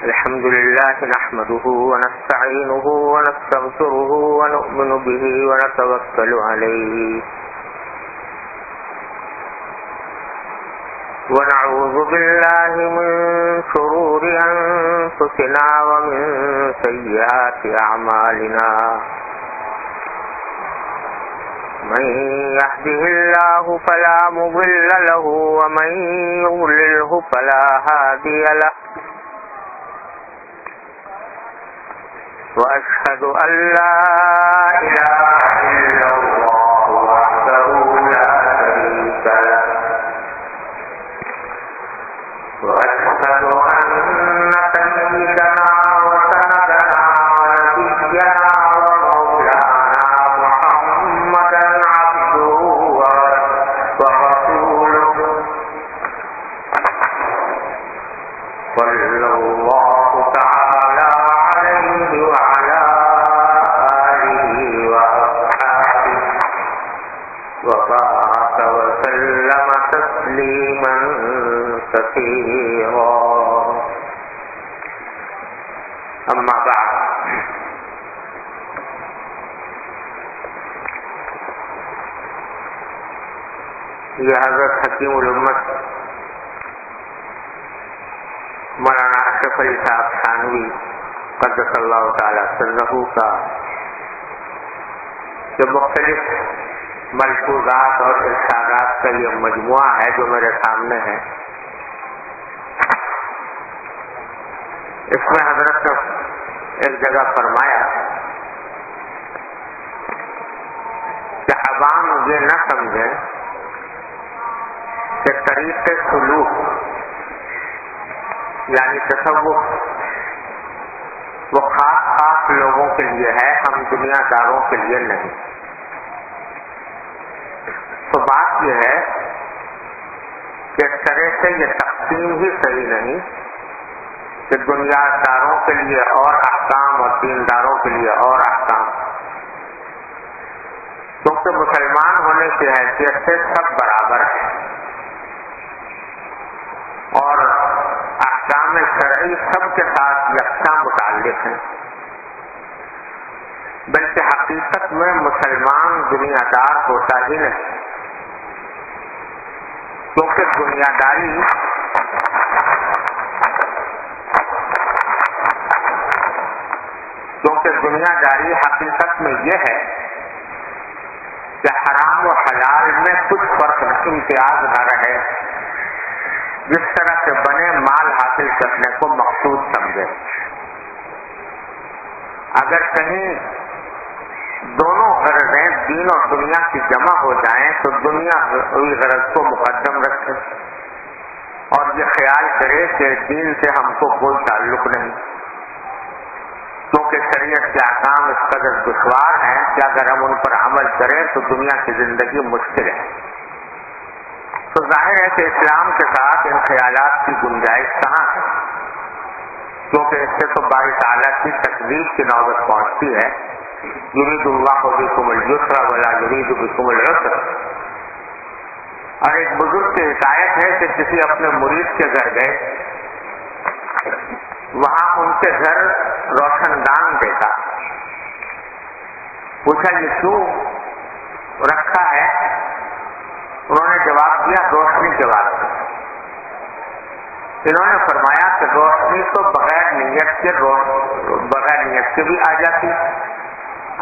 الحمد لله نحمده ونستعينه ونستغفره ونؤمن به ونتوكل عليه ونعوذ بالله من شرور أنفسنا ومن سيئات أعمالنا من يهده الله فلا مضل له ومن يضلله فلا هادي له وأشهد أن لا إله إلا الله وحده لا شريك له وأشهد أن سيدنا وسندنا ونبينا ومولانا محمدا عبده ورسوله صلى الله تعالى عليه وعلى آله وأصحابه وبارك وسلم تسليما كثيرا أما بعد یہ حضرت حکیم الامت مولانا اشرف علی صاحب تھانوی قدس اللہ تعالی سرہ کا جو مختلف ملفوظات اور ارشادات کا یہ مجموعہ ہے جو میرے سامنے ہے، اس میں حضرت نے ایک جگہ فرمایا کہ عوام یہ نہ سمجھیں کہ طریق سلوک یعنی تصوف وہ خاص خاص لوگوں کے لیے ہے، ہم دنیا داروں کے لیے نہیں۔ تو بات یہ ہے کہ اس طرح سے یہ تقسیم ہی صحیح نہیں کہ دنیا داروں کے لیے اور احکام اور دینداروں کے لیے اور احکام، کیونکہ مسلمان ہونے کی حیثیت سے سب برابر ہیں اور احکام شرعی سب کے ساتھ یکساں متعلق ہیں، بلکہ حقیقت میں مسلمان دنیا دار ہوتا ہی نہیں، کیونکہ دنیا داری حقیقت میں یہ ہے کہ حرام و حلال میں کچھ فرق امتیاز نہ رہے، جس طرح سے بنے مال حاصل کرنے کو مقصود سمجھے۔ اگر کہیں دونوں غرضیں دین اور دنیا کی جمع ہو جائیں تو دنیا ہوئی غرض کو مقدم رکھے اور یہ خیال کرے کہ دین سے ہم کو کوئی تعلق نہیں، کیونکہ شریعت کے احکام اس قدر دشوار ہیں کہ اگر ہم ان پر عمل کریں تو دنیا کی زندگی مشکل ہے۔ تو ظاہر ہے کہ اسلام کے ساتھ ان خیالات کی گنجائش کہاں ہے، کیونکہ اس سے تو باری تعالیٰ کی تکلیف کی نوبت پہنچتی ہے، یرید اللہ بکم الیسر ولا یرید بکم العسر۔ اور ایک بزرگ کی حکایت ہے کہ کسی اپنے مرید کے گھر گئے، وہاں ان کے گھر روشن دان دیکھا، پوچھا یہ کیوں رکھا ہے؟ انہوں نے جواب دیا روشنی کے واسطے۔ انہوں نے فرمایا کہ روشنی تو بغیر نیت کے بھی آ جاتی،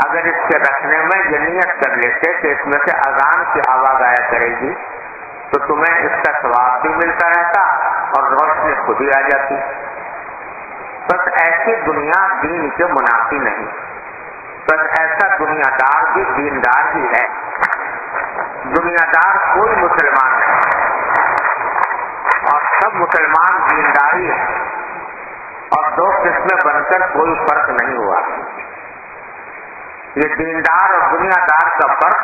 اگر اس کے رکھنے میں یہ نیت کر لیتے کہ اس میں سے اذان کی آواز آیا کرے گی تو تمہیں اس کا ثواب بھی ملتا رہتا اور روشنی خود ہی آ جاتی۔ بس ایسی دنیا دین کے منافی نہیں، بس ایسا دنیا دار بھی دیندار ہی ہے۔ دنیا دار کوئی مسلمان نہیں اور سب مسلمان دینداری ہے، اور دو قسمیں بن کر کوئی فرق نہیں ہوا۔ یہ دیندار اور دنیا دار کا فرق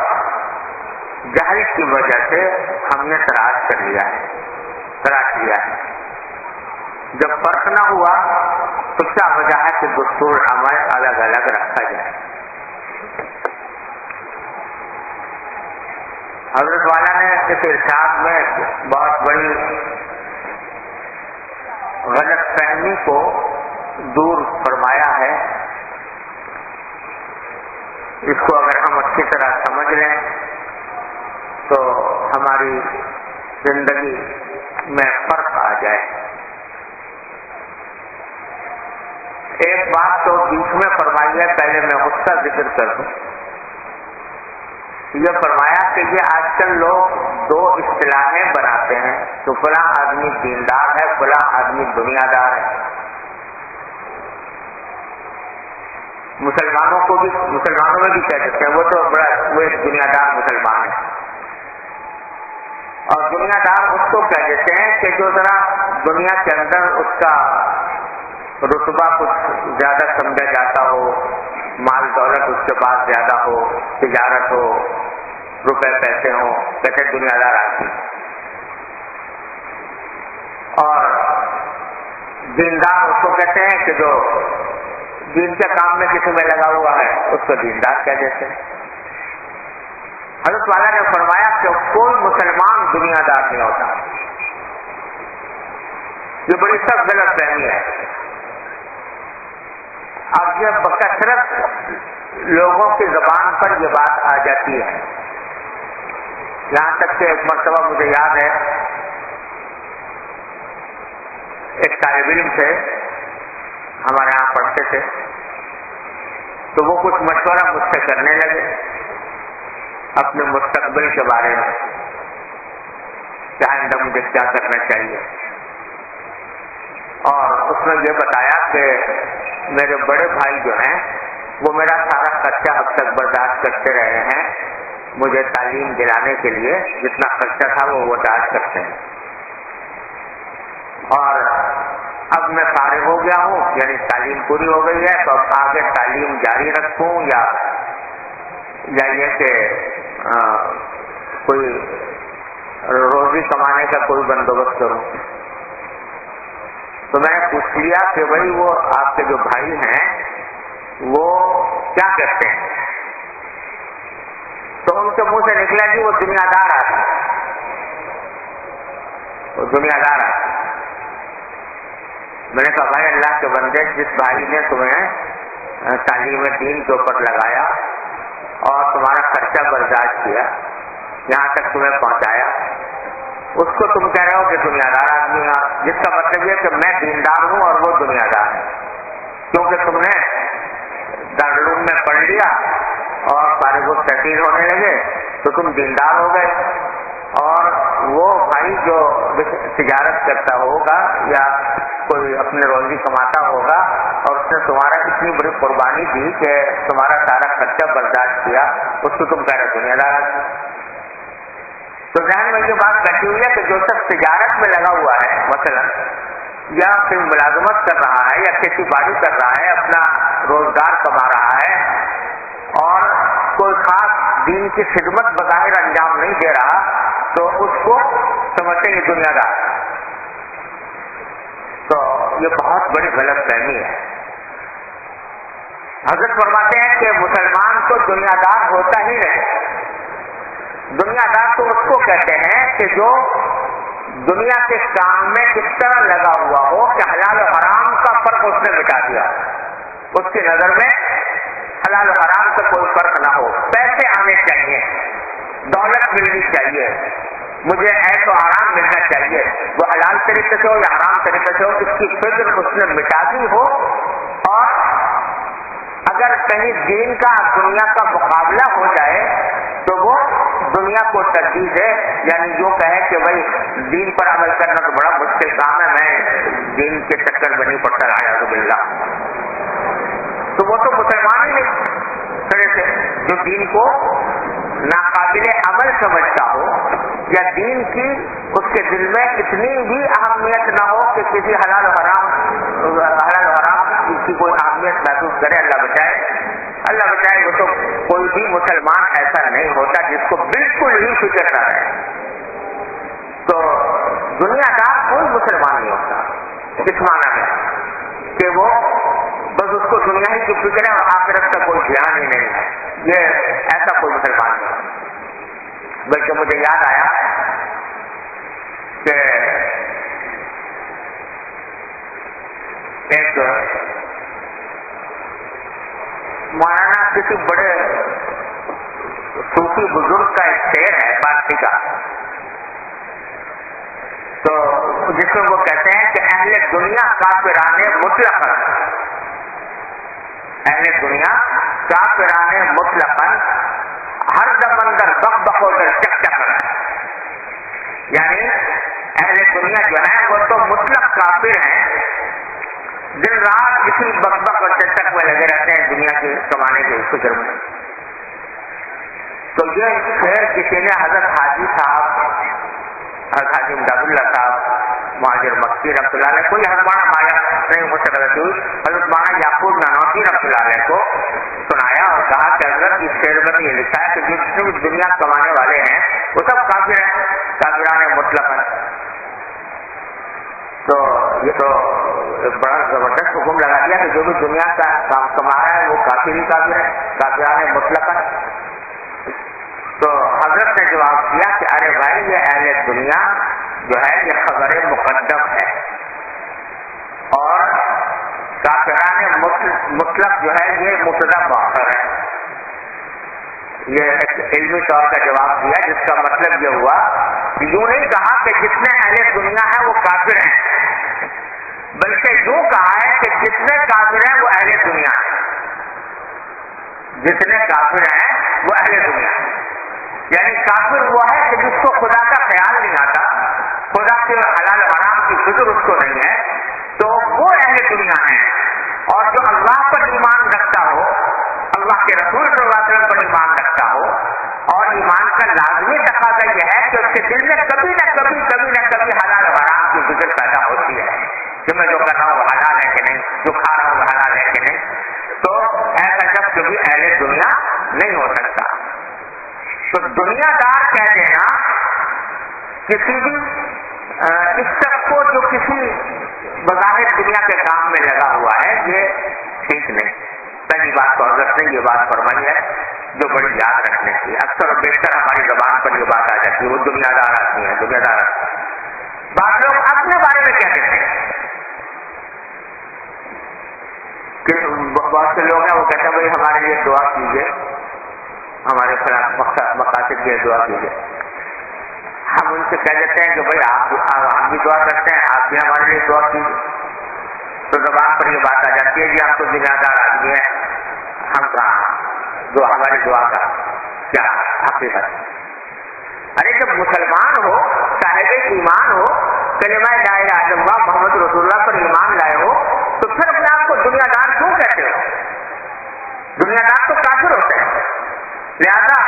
جہل کی وجہ سے ہم نے تراش لیا ہے۔ جب فرق نہ ہوا تو کیا وجہ ہے کہ دستور عمل الگ الگ رکھا جائے؟ حضرت والا نے اس ارشاد میں بہت بڑی دور فرمایا ہے، اس کو اگر ہم اچھی طرح سمجھ لیں تو ہماری زندگی میں فرق آ جائے۔ ایک بات تو بیچ میں فرمائی ہے، پہلے میں اس کا ذکر کر دوں۔ یہ فرمایا کہ یہ آج کل لوگ دو اصطلاحیں بناتے ہیں، تو فلاں آدمی دیندار ہے، فلاں آدمی دنیا دار ہے۔ مسلمانوں میں بھی کہہ دیتے ہیں وہ ایک دنیا دار مسلمان ہے، اور دنیا دار اس کو کہہ دیتے ہیں کہ جو ذرا دنیا کے اندر اس کا رتبہ کچھ زیادہ سمجھا جاتا ہو، مال دولت اس کے پاس زیادہ ہو، تجارت ہو، روپے پیسے ہوں، کہتے دنیا دار آدمی۔ اور دیندار اس کو کہتے ہیں کہ جو دین کے کام میں کسی میں لگا ہوا ہے، اس کو دیندار کہہ دیتے ہیں۔ حضرت والا نے فرمایا کہ کوئی مسلمان دنیا دار نہیں ہوتا۔ یہ بڑی سخت غلط فہمی ہے۔ اب یہ بکثرت لوگوں کی زبان پر یہ بات آ جاتی ہے، یہاں تک کہ ایک مرتبہ مجھے یاد ہے، ایک طالب علم تھے، ہمارے یہاں پڑھتے تھے، تو وہ کچھ مشورہ مجھ سے کرنے لگے اپنے مستقبل کے بارے میں کہ آئندہ مجھے کیا کرنا چاہیے۔ اور اس نے یہ بتایا کہ میرے بڑے بھائی جو ہیں وہ میرا سارا خرچہ اب تک برداشت کرتے رہے ہیں، مجھے تعلیم دلانے کے لیے جتنا خرچہ تھا وہ برداشت کرتے ہیں، اور اب میں فارغ ہو گیا ہوں، یعنی تعلیم پوری ہو گئی ہے، تو اب آگے تعلیم جاری رکھوں یا یہ کہ کوئی روزی کمانے کا کوئی بندوبست کروں۔ تو میں نے پوچھ لیا کہ بھائی وہ آپ کے جو بھائی ہیں وہ کیا کرتے ہیں؟ تو ان کے منہ سے نکلا کہ وہ دنیا دار آدمی، وہ دنیا دار آدمی۔ میں نے کہا بھائی اللہ کے بندے، جس بھائی نے تمہیں تعلیم دین کے اوپر لگایا اور تمہارا خرچہ برداشت کیا، یہاں تک تمہیں پہنچایا، اس کو تم کہہ رہے ہو کہ دنیا دار آدمی ہے، جس کا مطلب یہ کہ میں دیندار ہوں اور وہ دنیا دار ہے، کیونکہ تم نے دارالعلوم میں پڑھ لیا اور فارغ التحصیل ہونے لگے تو تم دیندار ہو گئے، اور وہ بھائی جو تجارت کرتا ہوگا یا کوئی اپنے روزی کماتا ہوگا اور اس نے تمہارا اتنی بڑی قربانی دی کہ تمہارا سارا خرچہ برداشت کیا، اس کو تم کہہ رہے دنیا دار آدمی۔ تو ذہن میں یہ بات بیٹھی ہوئی ہے کہ جو شخص تجارت میں لگا ہوا ہے مثلا، یا پھر ملازمت کر رہا ہے یا کھیتی باڑی کر رہا ہے، اپنا روزگار کما رہا ہے اور کوئی خاص دین کی خدمت بظاہر انجام نہیں دے رہا، تو اس کو سمجھتے ہیں دنیا دار۔ تو یہ بہت بڑی غلط فہمی ہے۔ حضرت فرماتے ہیں کہ مسلمان تو دنیا دار ہوتا ہی نہیں۔ دنیا دار تو اس کو کہتے ہیں کہ جو دنیا کے کام میں اس طرح لگا ہوا ہو کہ حلال و حرام کا فرق اس نے مٹا دیا، اس کی نظر میں حلال و حرام کا کوئی فرق نہ ہو، پیسے آنے چاہیے، دولت ملنی چاہیے، مجھے ایش و آرام ملنا چاہیے، وہ حلال طریقے سے ہو یا حرام طریقے سے ہو، اس کی فکر اس نے مٹا دی ہو، اور اگر کہیں دین کا دنیا کا مقابلہ ہو جائے تو وہ دنیا کو ترجیح دے، یعنی یوں کہے کہ بھائی دین پر عمل کرنا تو بڑا مشکل کام ہے، میں دین کے چکر میں نہیں پڑتا اعوذ باللہ۔ تو وہ تو مسلمان ہی نہیں کھڑے تھے جو دین کو ناقابل عمل سمجھتا ہو، یا دین کی اس کے دل میں اتنی بھی اہمیت نہ ہو کہ کسی حلال و حرام کی کوئی اہمیت محسوس کرے۔ اللہ بچائے، وہ تو کوئی بھی مسلمان ایسا نہیں ہوتا جس کو بالکل ہی فکر نہ رہے۔ تو دنیا دار کوئی مسلمان نہیں ہوتا اس معنی میں کہ وہ بس اس کو دنیا ہی کی فکر ہے اور آخرت کا کوئی دھیان ہی نہیں ہے، یہ ایسا کوئی مسلمان نہیں۔ بلکہ مجھے یاد آیا کہ ایک کسی بڑے صوفی بزرگ کا ایک شعر ہے پارسی کا، تو جس میں وہ کہتے ہیں کہ اہل دنیا کافرانے مطلقاً، اہل دنیا کافرانے مطلقاً ہر دمندر بک بکو در چک چک، یعنی اہل دنیا جو ہے وہ تو مطلق کافر ہیں، دن رات کسی بک بک اور چک چک میں لگے رہتے ہیں دنیا کے کمانے کے فکر میں. تو یہ خیر کسی نے حضرت حاجی صاحب، حضرت حاجی امداد اللہ صاحب مہاجر مکی رحمۃ اللہ علیہ، کوئی حضرت مولانا مایا نہیں مجھ سے غلطی ہوئی، حضرت مولانا یعقوب نانوتوی رحمۃ اللہ علیہ کو سنایا اور کہا کہ حضرت اس شعر میں یہ لکھا ہے کہ جتنے بھی دنیا کمانے والے ہیں وہ سب کافر ہیں، کافران مطلق ہیں. تو یہ تو ایک بڑا زبردست حکم لگا دیا کہ جو بھی دنیا کا کام کما رہا ہے وہ کافر ہی کافر ہے، کافران مطلق ہے. تو حضرت نے جواب دیا کہ ارے بھائی یہ اہل دنیا جو ہے یہ خبر مقدم ہے، اور کافران مطلق جو ہے یہ مبتدا مؤخر ہے. یہ ایک علمی طور کا جواب دیا جس کا مطلب یہ ہوا کہ یوں نہیں کہا کہ جتنے اہل دنیا ہیں وہ کافر ہیں، بلکہ یوں کہا ہے کہ جتنے کافر ہیں وہ اہل دنیا ہیں، جتنے کافر ہیں وہ اہل دنیا ہیں. یعنی کافر وہ ہے کہ جس کو خدا کا خیال نہیں آتا، خدا کے حلال حرام کی فکر اس کو نہیں ہے، تو وہ اہل دنیا ہیں. اور جو اللہ پر ایمان رکھتا ہو، اللہ کے رسول صلی اللہ علیہ وسلم پر ایمان رکھتا ہو، اور ایمان کا لازمی تقاضا یہ ہے کہ اس کے دل میں کبھی نہ کبھی حلال حرام کی فکر پیدا ہوتی ہے کہ میں جو کر رہا ہوں وہ حلال ہے کہ نہیں، جو کھا رہا ہوں وہ حلال ہے کہ نہیں. تو ایسا شخص کبھی اہل دنیا نہیں ہو سکتا. تو دنیا دار کہہ دینا کسی بھی اس شخص کو جو کسی بظاہر دنیا کے کام میں لگا ہوا ہے یہ ٹھیک نہیں. پہلی بات تو حضرت نے یہ بات فرمائی ہے جو بڑی یاد رکھنے کی، اکثر و بیشتر ہماری زبان پر یہ بات آ جاتی ہے وہ دنیا دار آدمی ہے، دنیا دار آدمی. بعض لوگ اپنے بارے میں کہہ دیتے ہیں کہ بہت سے لوگ ہیں وہ کہتے ہیں بھائی ہمارے لیے دعا کیجیے، ہمارے مقاصد کے دعا کیجیے. ہم ان سے کہہ دیتے ہیں کہ بھائی آپ بھی دعا کرتے ہیں، آپ بھی ہمارے لیے دعا کیجیے. تو زبان پر یہ بات آ جاتی ہے کہ آپ تو دنیا دار آدمی ہیں، ہم کہاں جو ہماری دعا کا کیا حقیقت. ارے جب مسلمان ہو، صاحب ایمان ہو، کلمہ لا الہ الا اللہ محمد رسول اللہ پر ایمان لائے ہو، تو پھر اپنے آپ کو دنیا دار کیوں کہتے ہو؟ دنیا دار تو کافر ہوتے ہیں. لہذا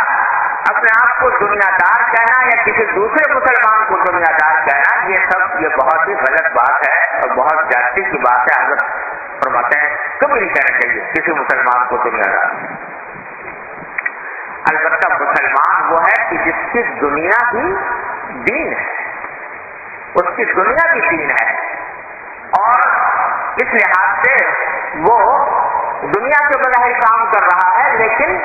اپنے آپ کو دنیا دار کہنا یا کسی دوسرے مسلمان کو دنیا دار کہنا یہ بہت ہی غلط بات ہے اور بہت جاتی کی بات ہے. حضرت فرماتے ہیں کبھی نہیں کہنا چاہیے کسی مسلمان کو دنیا دار. البتہ مسلمان وہ ہے کہ جس کی دنیا بھی دین ہے، اس کی دنیا بھی دین ہے، اور اس لحاظ سے وہ دنیا کے بظاہر کام کر رہا ہے، لیکن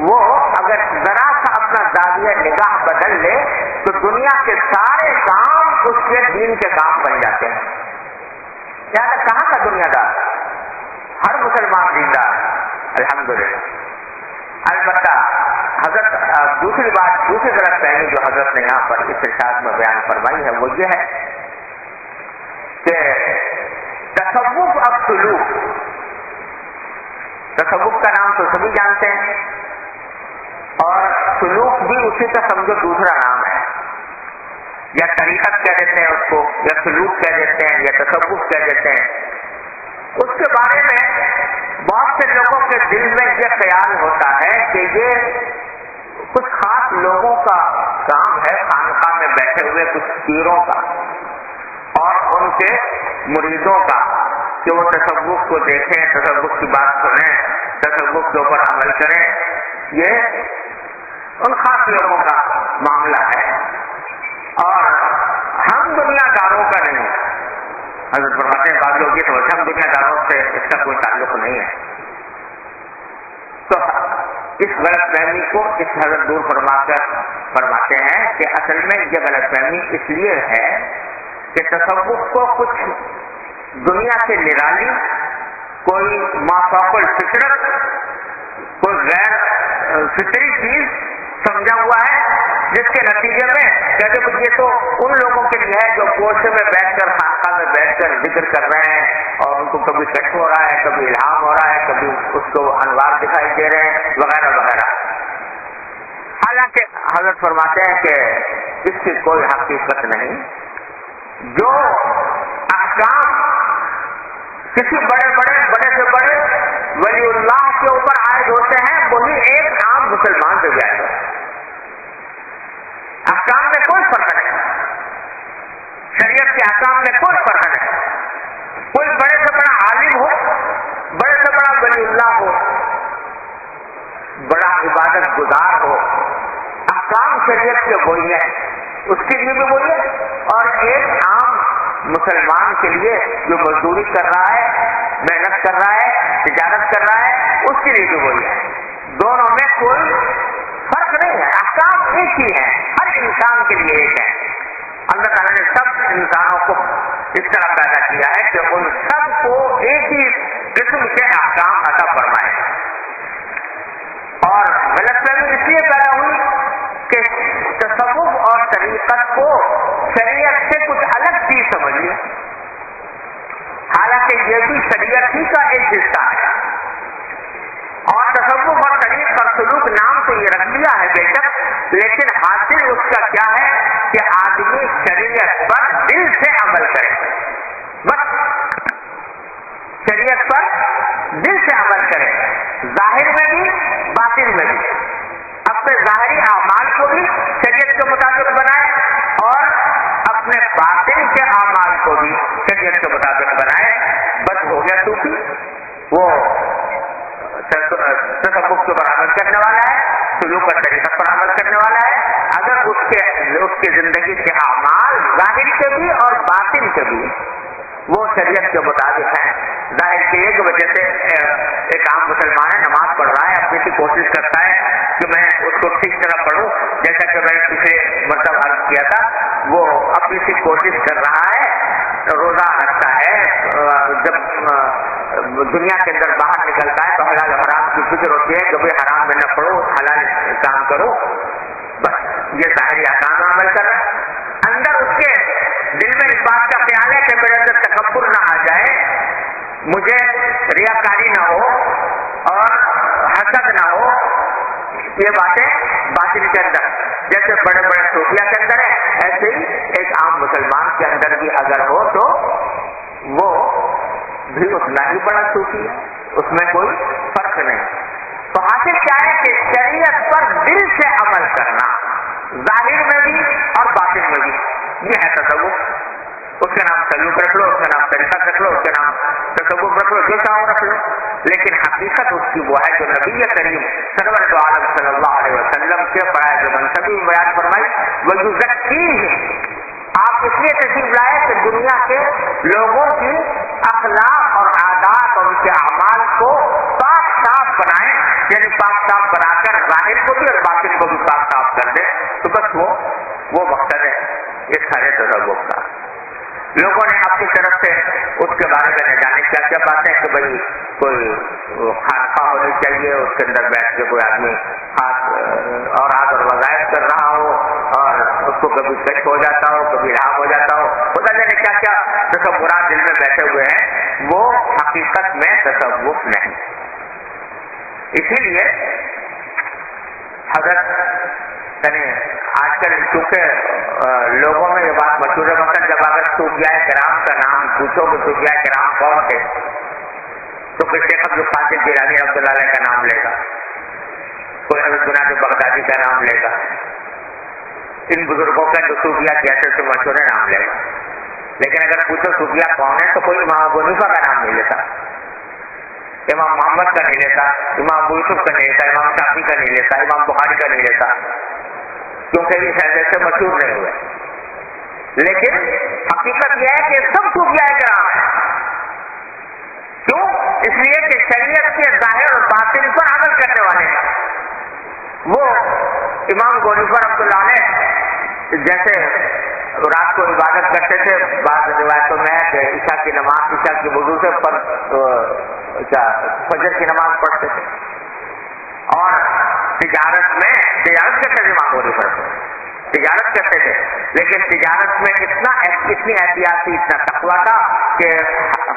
وہ اگر ذرا سا اپنا زاویہ نگاہ بدل لے تو دنیا کے سارے کام اس کے دین کے کام بن جاتے ہیں. یعنی کہاں کا دنیا دار؟ ہر مسلمان دیندار الحمدللہ. البتہ حضرت دوسری غلط فہمی جو حضرت نے یہاں پر اس ارشاد میں بیان فرمائی ہے وہ یہ ہے کہ تصوف اب سلوک، تصوف کا نام تو سبھی جانتے ہیں اور سلوک بھی اسی کا سمجھو دوسرا نام ہے، یا طریقت کہہ دیتے ہیں اس کو، یا سلوک کہہ دیتے ہیں، یا تصوف کہہ دیتے ہیں. اس کے بارے میں بہت سے لوگوں کے دل میں یہ خیال ہوتا ہے کہ یہ کچھ خاص لوگوں کا کام ہے، خانقاہ میں بیٹھے ہوئے کچھ پیروں کا اور ان کے مریدوں کا، کہ وہ تصوف کو دیکھیں، تصوف کی بات سنیں، تصوف کے اوپر عمل کریں. یہ ان خاص لوگوں کا معاملہ ہے اور ہم دنیا داروں کا نہیں. حضرت فرماتے ہیں بعض لوگ یہ سمجھتے ہیں ہم دنیا داروں سے اس کا کوئی تعلق نہیں ہے. تو اس غلط فہمی کو اس حضرت دور فرما کر فرماتے ہیں کہ اصل میں یہ غلط فہمی اس لیے ہے کہ تصوف کو کچھ دنیا سے نرالی، کوئی مافوق الفطرت کوئی غیر فطری چیز سمجھا ہوا ہے جس کے نتیجے میں کہتے ہیں یہ تو ان لوگوں کے لیے ہے جو گوشے میں بیٹھ کر خانقاہ میں بیٹھ کر ذکر کر رہے ہیں اور ان کو کبھی کشف ہو رہا ہے، کبھی الہام ہو رہا ہے، کبھی اس کو انوار دکھائی دے رہے ہیں وغیرہ وغیرہ. حالانکہ حضرت فرماتے ہیں کہ اس کی کوئی حقیقت نہیں. جو احکام کسی بڑے سے بڑے ولی اللہ کے اوپر عائد ہوتے ہیں وہی ایک عام مسلمان سے جائے گا. احکام میں کوئی فرق نہیں، شریعت کے احکام میں کوئی فرق نہیں. کوئی بڑے سے بڑا عالم ہو، بڑے سے بڑا ولی اللہ ہو، بڑا عبادت گزار ہو، احکام شریعت کے وہی ہے، اس کے لیے بھی وہی ہے. اور ایک عام مسلمان کے لیے جو مزدوری کر رہا ہے، محنت کر رہا ہے، تجارت کر رہا ہے، اس کے لیے بھی وہی ہے. دونوں میں کوئی فرق نہیں ہے، احکام ایک ہی ہے، ہر انسان کے لیے ایک ہے. اللہ تعالیٰ نے سب انسانوں کو اس طرح پیدا کیا ہے کہ ان سب کو ایک ہی قسم کے احکام عطا فرمائے. اور غلط فہمی اس لیے پیدا ہوئی کہ تصوف اور طریقت کو شریعت سے کچھ الگ چیز سمجھ لی، حالانکہ یہ بھی شریعت ہی کا ایک حصہ ہے. اور تصوف اور طریق اور سلوک نام سے یہ رکھ لیا ہے بے شک، لیکن حاصل اس کا کیا ہے کہ آدمی شریعت پر دل سے عمل کرے. بس شریعت پر دل سے عمل کرے، ظاہر میں بھی باطن میں بھی. اپنے ظاہری اعمال کو بھی شریعت کے مطابق بنائے اور اپنے باطن کے اعمال کو بھی شریعت کے مطابق بنائے. بس ہو گیا صوفی. وہ تصوف کے پر عمل کرنے والا ہے، سلوک اور طریقت پر عمل کرنے والا ہے. اگر اس کے زندگی کے اعمال ظاہر کے بھی اور باطن کے بھی وہ شریعت کے مطابق ہیں. ظاہر کی ایک وجہ سے ایک عام مسلمان ہے، نماز پڑھ رہا ہے، اپنی سی کوشش کرتا ہے کہ میں اس کو ٹھیک طرح پڑھوں، جیسا کہ میں نے پچھلے مرتبہ عرض کیا تھا. وہ اپنی سی کوشش کر رہا ہے، روزہ رکھتا ہے، جب دنیا کے اندر باہر نکلتا ہے تو حلال حرام کی فکر ہوتی ہے، کبھی حرام میں نہ پڑھو، حلال کام کرو. بس یہ ظاہری احکام میں عمل کر رہا ہے. اندر اس کے دل میں اس بات کا خیال ہے کہ میرے اندر تکبر نہ آ جائے، مجھے ریاکاری نہ ہو اور حسد نہ ہو. یہ باتیں باطن کے اندر جیسے بڑے بڑے صوفیہ کے اندر ہے، ایسے ہی ایک عام مسلمان کے اندر بھی اگر ہو تو وہ بھی اتنا ہی بڑا صوفی ہے، اس میں کوئی فرق نہیں. تو حاصل کیا ہے کہ شریعت پر دل سے عمل کرنا، ظاہر میں بھی اور باطن میں بھی، یہ ہے تصوف. اس کے نام سلوک رکھ لو، اس کے نام طریقت رکھ لو، اس کے نام تصوف رکھ لو، جو چاہو رکھ لو، لیکن حقیقت اس کی وہ ہے جو نبی کریم سرور عالم صلی اللہ علیہ وسلم کے پڑھائے جو منصبی بیان فرمائی. وَيُزَكِّيهِمْ، آپ اس لیے تشریف لائے کہ دنیا کے لوگوں کی اخلاق اور عادات اور ان کے اعمال کو پاک صاف بنائیں، یعنی پاک صاف بنا کر ظاہر کو بھی اور باطن کو بھی پاک صاف کر دیں. تو بس وہ مقصد ہے اس سارے تصوف کا. لوگوں نے اپنی طرف سے اس کے بارے میں جانے کیا کیا باتیں کہ بھائی کوئی خانقاہ ہونی چاہیے، اس کے اندر بیٹھ کے کوئی آدمی خاص اور وظائف کر رہا ہو اور اس کو کبھی کشف ہو جاتا ہو، کبھی الہام ہو جاتا ہو، پتہ نہیں کیا کیا تصورات دل میں بیٹھے ہوئے ہیں. وہ حقیقت میں تصوف نہیں. اسی لیے حضرت آج کل چونکہ لوگوں میں یہ بات مشہور ہے، مثلا جب اگر صوفیاء کرام کا نام پوچھو کہ صوفیاء کرام کون تھے تو کوئی شیخ عبد القادر جیلانی رحمۃ اللہ علیہ کا نام لے گا، کوئی حضرت جنید بغدادی کا نام لے گا، ان بزرگوں کا جو صوفیاء کی حیثیت سے مشہور ہے نام لے گا. لیکن اگر پوچھو صوفیاء کون ہے تو کوئی امام ابو حنیفہ کا نام نہیں لیتا، امام محمد کا نہیں لیتا، امام ابو یوسف کا نہیں لیتا، امام شافعی کا نہیں لیتا، امام بخاری کا نہیں لیتا، کیونکہ اس حیثیت سے مشہور نہیں ہوئے. لیکن حقیقت یہ ہے کہ سب صوفیاء کرام ہیں. کیوں؟ اس لیے کہ شریعت کے ظاہر اور باطن پر عمل کرنے والے ہیں. وہ امام ابو حنیفہ رحمۃ اللہ علیہ جیسے رات کو عبادت کرتے تھے، بعض روایتوں میں ہے کہ عشاء کی نماز، عشاء کے وضو سے فجر کی نماز پڑھتے تھے. اور تجارت کرتے تھے امام ابو حنیفہ، تجارت کرتے تھے، لیکن تجارت میں اتنی احتیاط تھی، اتنا تقویٰ تھا کہ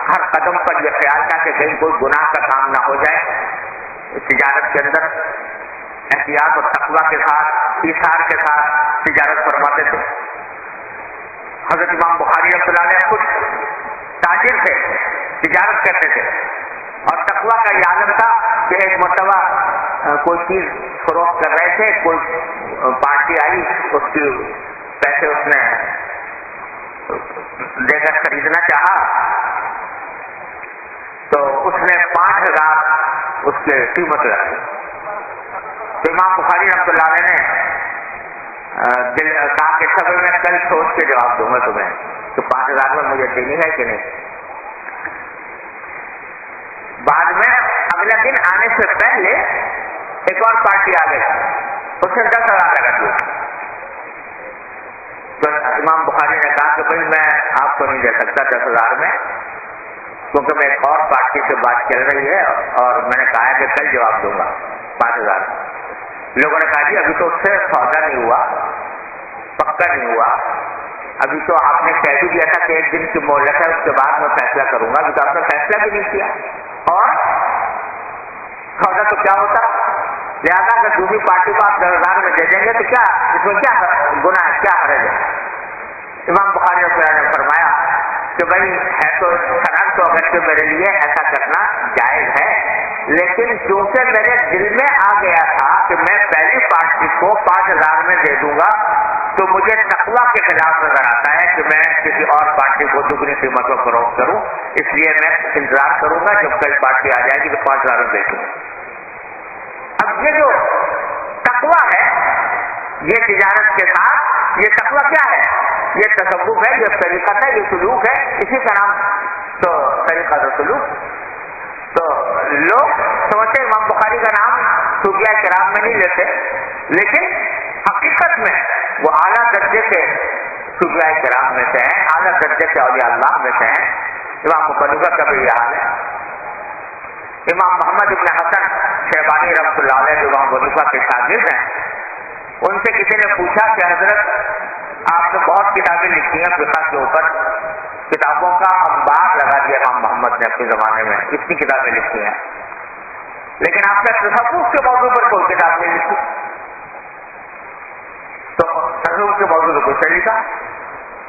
ہر قدم پر یہ خیال تھا کہ کہیں کوئی گناہ کا کام نہ ہو جائے۔ تجارت کے اندر احتیاط اور تقویٰ کے ساتھ، ایثار کے ساتھ تجارت فرماتے تھے۔ حضرت امام بخاری رحمۃ اللہ علیہ خود تاجر تھے، تجارت کرتے تھے، اور تقویٰ کا یہ عالم تھا کہ ایک مرتبہ کوئی چیز فروخت کر رہے تھے، کوئی پارٹی آئی، اس کی پیسے اس نے دے کر خریدنا چاہا، تو اس نے 5000 اس کی قیمت رکھی۔ تو امام بخاری رحمۃ اللہ علیہ نے کہا کہ صبر میں کل سوچ کے جواب دوں گا تمہیں کہ 5000 میں مجھے دینی ہے کہ نہیں۔ بعد میں اگلا دن آنے سے پہلے ایک اور پارٹی آ گئی، اس نے 10,000 لگا دیا۔ تو امام بخاری نے کہا کہ بھائی میں آپ کو نہیں دے سکتا 10,000 میں، کیونکہ میں ایک اور پارٹی سے بات چل رہی ہے اور میں نے کہا ہے کہ کل جواب دوں گا 5,000۔ لوگوں نے کہا جی ابھی تو اس سے سودا نہیں ہوا، پکا نہیں ہوا، ابھی تو آپ نے کہہ بھی دیا تھا کہ ایک دن کی مہلت ہے، اس کے بعد میں فیصلہ کروں گا، ابھی تو آپ نے فیصلہ بھی نہیں کیا، اور سودا تو کیا ہوتا؟ لہٰذا اگر دوسری پارٹی کو آپ 10,000 میں دے دیں گے تو کیا اس میں کیا گناہ ہے، کیا حرج ہے؟ امام بخاری رحمۃ اللہ نے فرمایا کہ بھائی ہے تو شرط تو اگرچہ میرے لیے ایسا کرنا جائز ہے، لیکن چونکہ میرے دل میں آ گیا تھا کہ میں پہلی پارٹی کو 5,000 میں دے دوں گا، تو مجھے تقویٰ کے خلاف نظر آتا ہے کہ میں کسی اور پارٹی کو دگنی قیمت پر فروخت کروں، اس لیے میں انتظار کروں گا جب کل پارٹی آ جائے گی تو 5,000 میں بیچوں۔ اب یہ جو تقویٰ ہے، یہ تجارت کے ساتھ یہ تقویٰ کیا ہے؟ یہ تصوف ہے، یہ طریقت ہے، یہ سلوک ہے، اسی کا نام تو طریقت اور سلوک۔ تو لوگ سمجھتے امام بخاری کا نام صوفیاء کرام میں نہیں لیتے، لیکن حقیقت میں وہ اعلیٰ درجے کے صوفیاء کرام میں سے ہیں، اعلیٰ درجے کے اولیاء اللہ میں سے ہیں۔ امام ابو حنیفہ کا بھی یہ حال ہے۔ امام محمد ابن حسن شیبانی رحمۃ اللہ علیہ جو امام ابو حنیفہ کے شاگرد ہیں، ان سے کسی نے پوچھا کہ حضرت آپ نے بہت کتابیں لکھی ہیں فقہ کے اوپر، کتابوں کا انبار لگا دیا امام محمد نے اپنے زمانے میں، اتنی کتابیں لکھی ہیں، لیکن آپ نے تصوف کے موضوع پر کوئی کتاب نہیں لکھی۔ تو تصوف کے موضوع کو صحیح تھا۔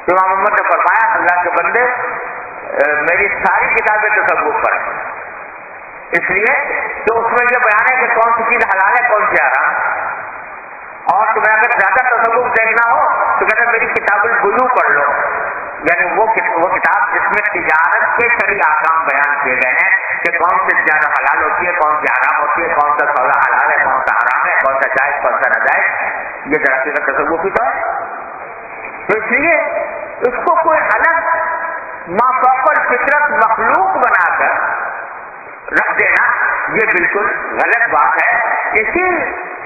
امام محمد نے فرمایا اللہ کے بندے میری ساری کتابیں تصوف پر ہیں، اس لیے کہ اس میں یہ بیان ہے کہ کون سی چیز حلال ہے کون سی حرام، اور تمہیں اگر زیادہ تصوف دیکھنا ہو تو کہتے میری کتاب البیوع پڑھ لو، یعنی وہ کتاب جس میں تجارت کے شرعی احکام بیان کیے گئے ہیں کہ کون سی زیادہ حلال ہوتی ہے، کون سی حرام ہوتی ہے، کون سا سودا حلال ہے، کون سا حرام ہے، کون سا جائز کون سا ناجائز، یہ ذرا سی تصوف کی تو ہے۔ تو اس لیے اس کو کوئی الگ ما فوق الفطرت مخلوق بنا کر رکھ دینا یہ بالکل غلط بات ہے۔ اسی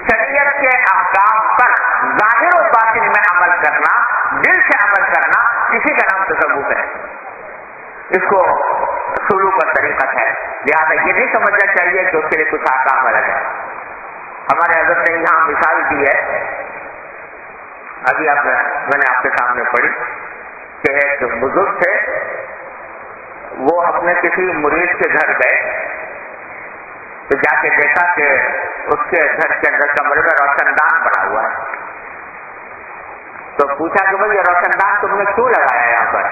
شریعت کے احکام پر ظاہر و باطن میں عمل کرنا، دل سے عمل کرنا، اسی کا نام تصوف ہے، اس کو سلوک اور طریقت ہے۔ لہٰذا یہ نہیں سمجھنا چاہیے کہ اس کے لیے کچھ احکام الگ ہے۔ ہمارے حضرت نے یہاں مثال دی ہے، ابھی میں نے آپ کے سامنے پڑھی کہ ایک بزرگ تھے، وہ اپنے کسی مرید کے گھر گئے تو جا کے دیکھا کہ اس کے گھر کے اندر کمرے میں روشن دان بنا ہوا ہے۔ تو پوچھا کہ بھائی یہ روشن دان تم نے کیوں لگایا یہاں پر؟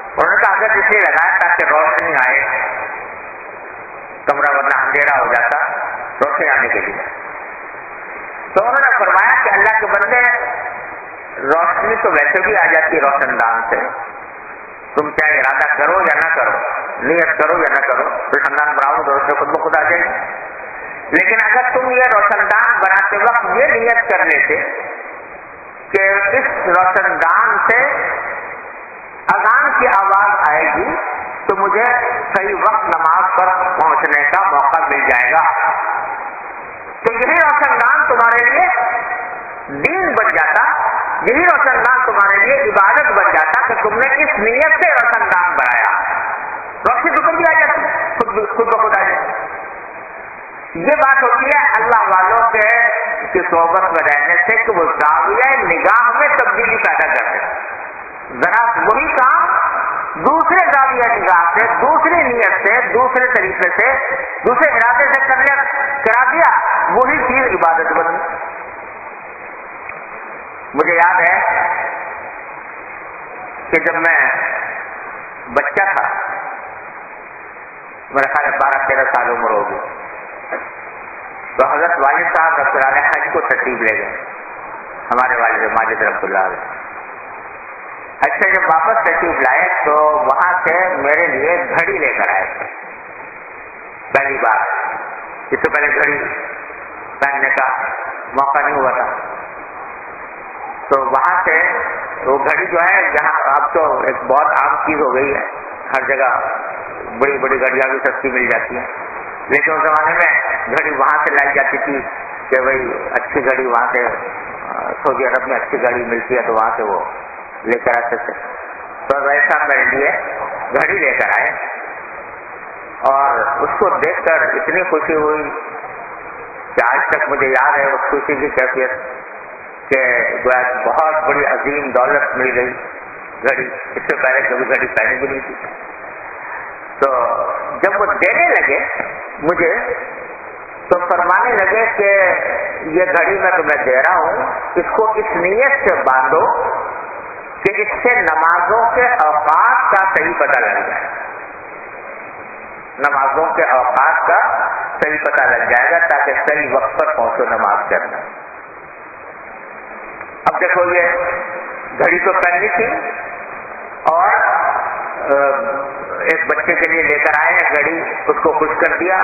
انہوں نے کہا اگر اس لیے لگایا تاکہ روشنی آئے، کمرہ ورنہ اندھیرا ہو جاتا، روشنی آنے کے لیے۔ تو انہوں نے فرمایا کہ اللہ کے بندے روشنی تو ویسے بھی آ جاتی ہے روشن دان سے، تم چاہے ارادہ کرو یا نہ کرو، نیت کرو یا نہ کرو، روشن دان بناؤ تو روشنی خود بخود آ جائے گی۔ لیکن اگر تم یہ روشن دان بناتے وقت یہ نیت کر لیتے کہ اس روشن دان سے اذان کی آواز آئے گی تو مجھے صحیح وقت نماز پر پہنچنے کا موقع مل جائے گا، تو یہی روشن دان تمہارے لیے دین بن جاتا، یہی روشن دان تمہارے لیے عبادت بن جاتا کہ تم نے کس نیت سے روشن دان بنایا، روشنی تو بھی آ جاتی، خود بخود آ جاتی۔ یہ بات ہوتی ہے اللہ والوں کے کی صحبت میں رہنے سے کہ وہ زاویہ نگاہ میں تبدیلی پیدا کرتے ہیں. ذرا وہی کام دوسرے زاویہ نگاہ سے، دوسری نیت سے، دوسرے طریقے سے، دوسرے ارادے سے کرا دیا، وہی چیز عبادت بنی. مجھے یاد ہے کہ جب میں بچہ تھا، میرا خیال 12-13 سال عمر ہوگی، تو حضرت والد صاحب رحمۃ اللہ علیہ حج کو تشریف لے گئے. ہمارے والد ماجد رحمۃ اللہ علیہ حج سے جب واپس تشریف لائے تو وہاں سے میرے لیے گھڑی لے کر آئے. پہلی بار، اس سے پہلے گھڑی پہننے کا موقع نہیں ہوا تھا. تو وہاں سے وہ گھڑی جو ہے، جہاں اب تو ایک بہت عام چیز ہو گئی ہے، ہر جگہ بڑی بڑی گھڑیاں بھی سستی مل جاتی ہیں، لیکن اس زمانے میں گھڑی وہاں سے لائی جاتی تھی کہ بھائی اچھی گھڑی وہاں سے، سعودی عرب میں اچھی گھڑی ملتی ہے تو وہاں سے وہ لے کر آتے تھے. تو ویسا میرے لیے گھڑی لے کر آئے اور اس کو دیکھ کر اتنی خوشی ہوئی کہ آج تک مجھے یاد ہے اس خوشی کی کیفیت کہ بہت بڑی عظیم دولت مل گئی گھڑی. اس سے پہلے کبھی گھڑی پہنی بھی نہیں تھی. تو جب وہ دینے لگے مجھے تو فرمانے لگے کہ یہ گھڑی میں تمہیں دے رہا ہوں، اس کو اس نیت سے باندھو کہ اس سے نمازوں کے اوقات کا صحیح پتہ لگ جائے. نمازوں کے اوقات کا صحیح پتہ لگ جائے گا تاکہ صحیح وقت پر پہنچو نماز کرنا. اب دیکھو یہ گھڑی تو پہنی تھی اور ایک بچے کے لیے لے کر آئے ہیں گھڑی، اس کو خوش کر دیا،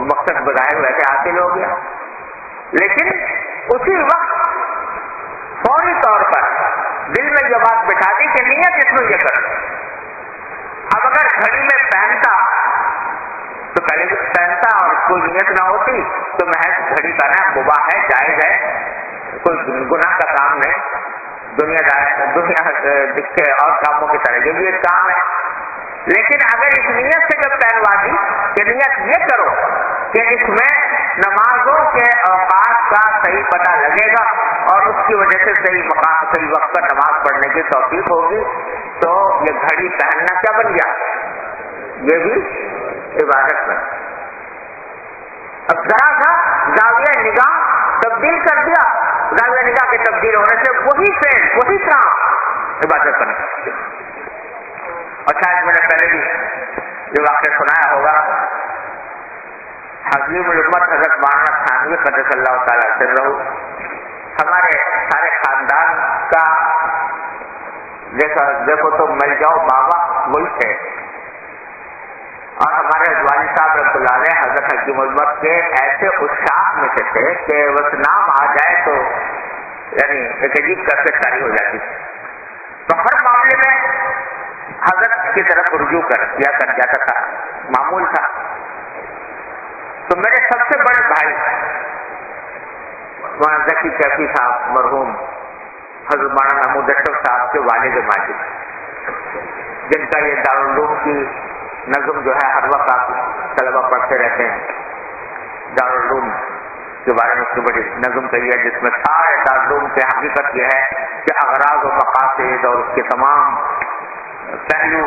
مقصد بظاہر ویسے حاصل ہو گیا. لیکن اسی وقت فوری طور پر دل میں یہ بات بٹھا دی کہ نیت اس میں یہ کر. اب اگر گھڑی میں پہنتا تو پہلے بھی پہنتا اور کوئی نیت نہ ہوتی تو محض گھڑی پہنا مباح ہے، جائز ہے، کوئی گناہ کا کام نہیں. دنیا کے اور کاموں کی طرح یہ بھی ایک کام ہے. لیکن اگر اس نیت سے جب پہنوا دی کہ نیت یہ کرو کہ اس میں نمازوں کے اوقات کا صحیح پتہ لگے گا اور اس کی وجہ سے صحیح مقام صحیح وقت پر نماز پڑھنے کی توفیق ہوگی، تو یہ گھڑی پہننا کیا بن گیا؟ یہ بھی عبادت بن. اب ذرا سا زاویہ نگاہ تبدیل کر دیا، زاویہ نگاہ کے تبدیل ہونے سے وہی فعل وہی کام عبادت بن گیا. اور شاید میں نے پہلے بھی یہ واقعہ سنایا ہوگا، حکیم الامت حضرت مولانا تھانوی قدس اللہ تعالیٰ سرہ ہمارے سارے خاندان کا دیکھو تو مل جاؤ بابا وہی تھے. اور ہمارے والد صاحب رحمۃ اللہ علیہ حضرت حکیم الامت کے ایسے اشاق میں سے تھے کہ بس نام آ جائے تو یعنی ایک عجیب کثرت جاری ہو جاتی. تو ہر معاملے میں حضرت کی طرف رجوع کیا کر جاتا تھا، معمول تھا. تو میرے سب سے بڑے بھائی مولانا ذکی کیفی صاحب مرحوم حضرت مولانا محمود اشرف صاحب کے والد ماجد، جن کا یہ دارالعلوم کی نظم جو ہے ہر وقت آپ طلبہ پڑھتے رہتے ہیں، دارالعلوم کے بارے میں اس کی بڑی نظم کہی ہے جس میں سارے دارالعلوم کی حقیقت یہ ہے کہ اغراض و مقاصد اور اس کے تمام پہلو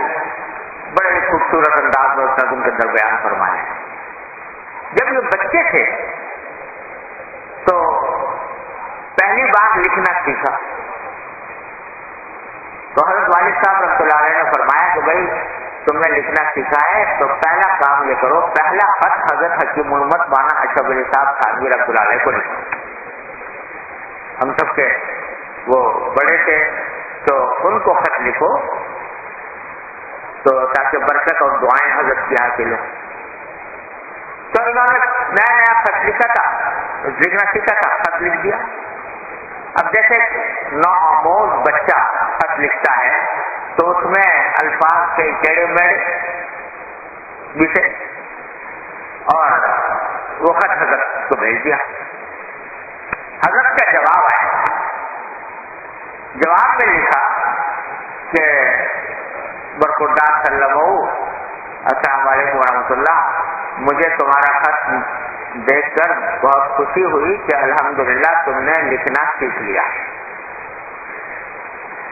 بڑے خوبصورت انداز میں اس نظم کے اندر بیان فرمائے ہیں. جب یہ بچے تھے تو پہلی بار لکھنا سیکھا تو حضرت والد صاحب رحمۃ اللہ علیہ نے فرمایا کہ بھائی تم نے لکھنا سیکھا ہے تو پہلا کام یہ کرو، پہلا خط حضرت حکیم الامت مولانا اشرف علی صاحب تھانوی رحمۃ اللہ علیہ کو لکھو. ہم سب کے وہ بڑے تھے تو ان کو خط لکھو تو تاکہ برکت اور دعائیں حضرت کی حاصل ہوں. تو انہوں نے نیا خط لکھا تھا، لکھنا سیکھا تھا، خط لکھ دیا. اب جیسے نوآموز بچہ خط لکھتا ہے تو اس میں الفاظ کے ٹیڑھے میڑھے بھی تھے اور وہ خط حضرت کو بھیج دیا. حضرت کا جواب آیا، جواب میں لکھا کہ برخوردار سلم السلام علیکم ورحمۃ اللہ، مجھے تمہارا خط دیکھ کر بہت خوشی ہوئی کہ الحمدللہ تم نے لکھنا سیکھ لیا،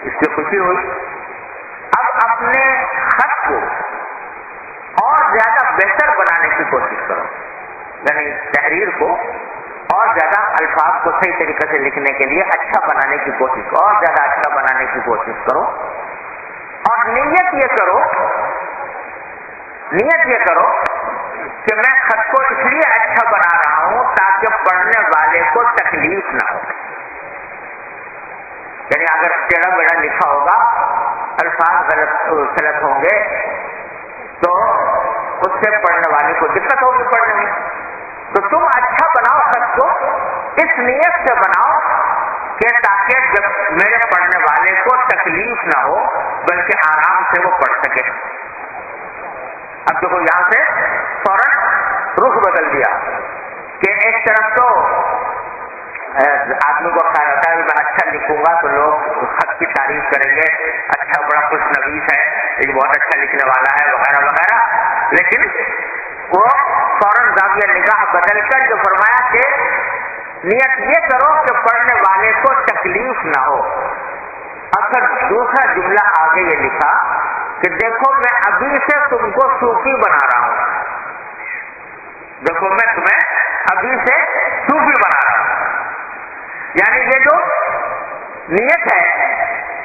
اس کی خوشی ہوئی۔ اب اپنے خط کو اور زیادہ بہتر بنانے کی کوشش کرو، یعنی تحریر کو اور زیادہ الفاظ کو صحیح طریقے سے لکھنے کے لیے اچھا بنانے کی کوشش کرو، اور زیادہ اچھا بنانے کی کوشش کرو، اور نیت یہ کرو کہ میں خط کو اس لیے اچھا بنا رہا ہوں تاکہ پڑھنے والے کو تکلیف نہ ہو۔ یعنی اگر ٹیڑھا بیڑھا لکھا ہوگا، الفاظ غلط ہوں گے تو اس سے پڑھنے والے کو دقت ہوگی پڑھنے میں۔ تو تم اچھا بناؤ خط کو، اس نیت سے بناؤ کہ تاکہ جب میرے پڑھنے والے کو تکلیف نہ ہو بلکہ آرام سے وہ پڑھ سکے۔ اب دیکھو یہاں سے فوراً رخ بدل دیا کہ ایک طرف تو آدمی کو خیال ہوتا ہے کہ میں اچھا لکھوں گا تو لوگ خط کی تعریف کریں گے، اچھا بڑا خوش نویس ہے، یہ بہت اچھا لکھنے والا ہے وغیرہ وغیرہ، لیکن وہ فوراً زاویہ نگاہ بدل کر جو فرمایا کہ نیت یہ کرو کہ پڑھنے والے کو تکلیف نہ ہو۔ اکثر دوسرا جملہ آگے یہ لکھا کہ دیکھو میں ابھی سے تم کو صوفی بنا رہا ہوں، دیکھو میں تمہیں ابھی سے صوفی بنا رہا ہوں۔ یعنی یہ جو نیت ہے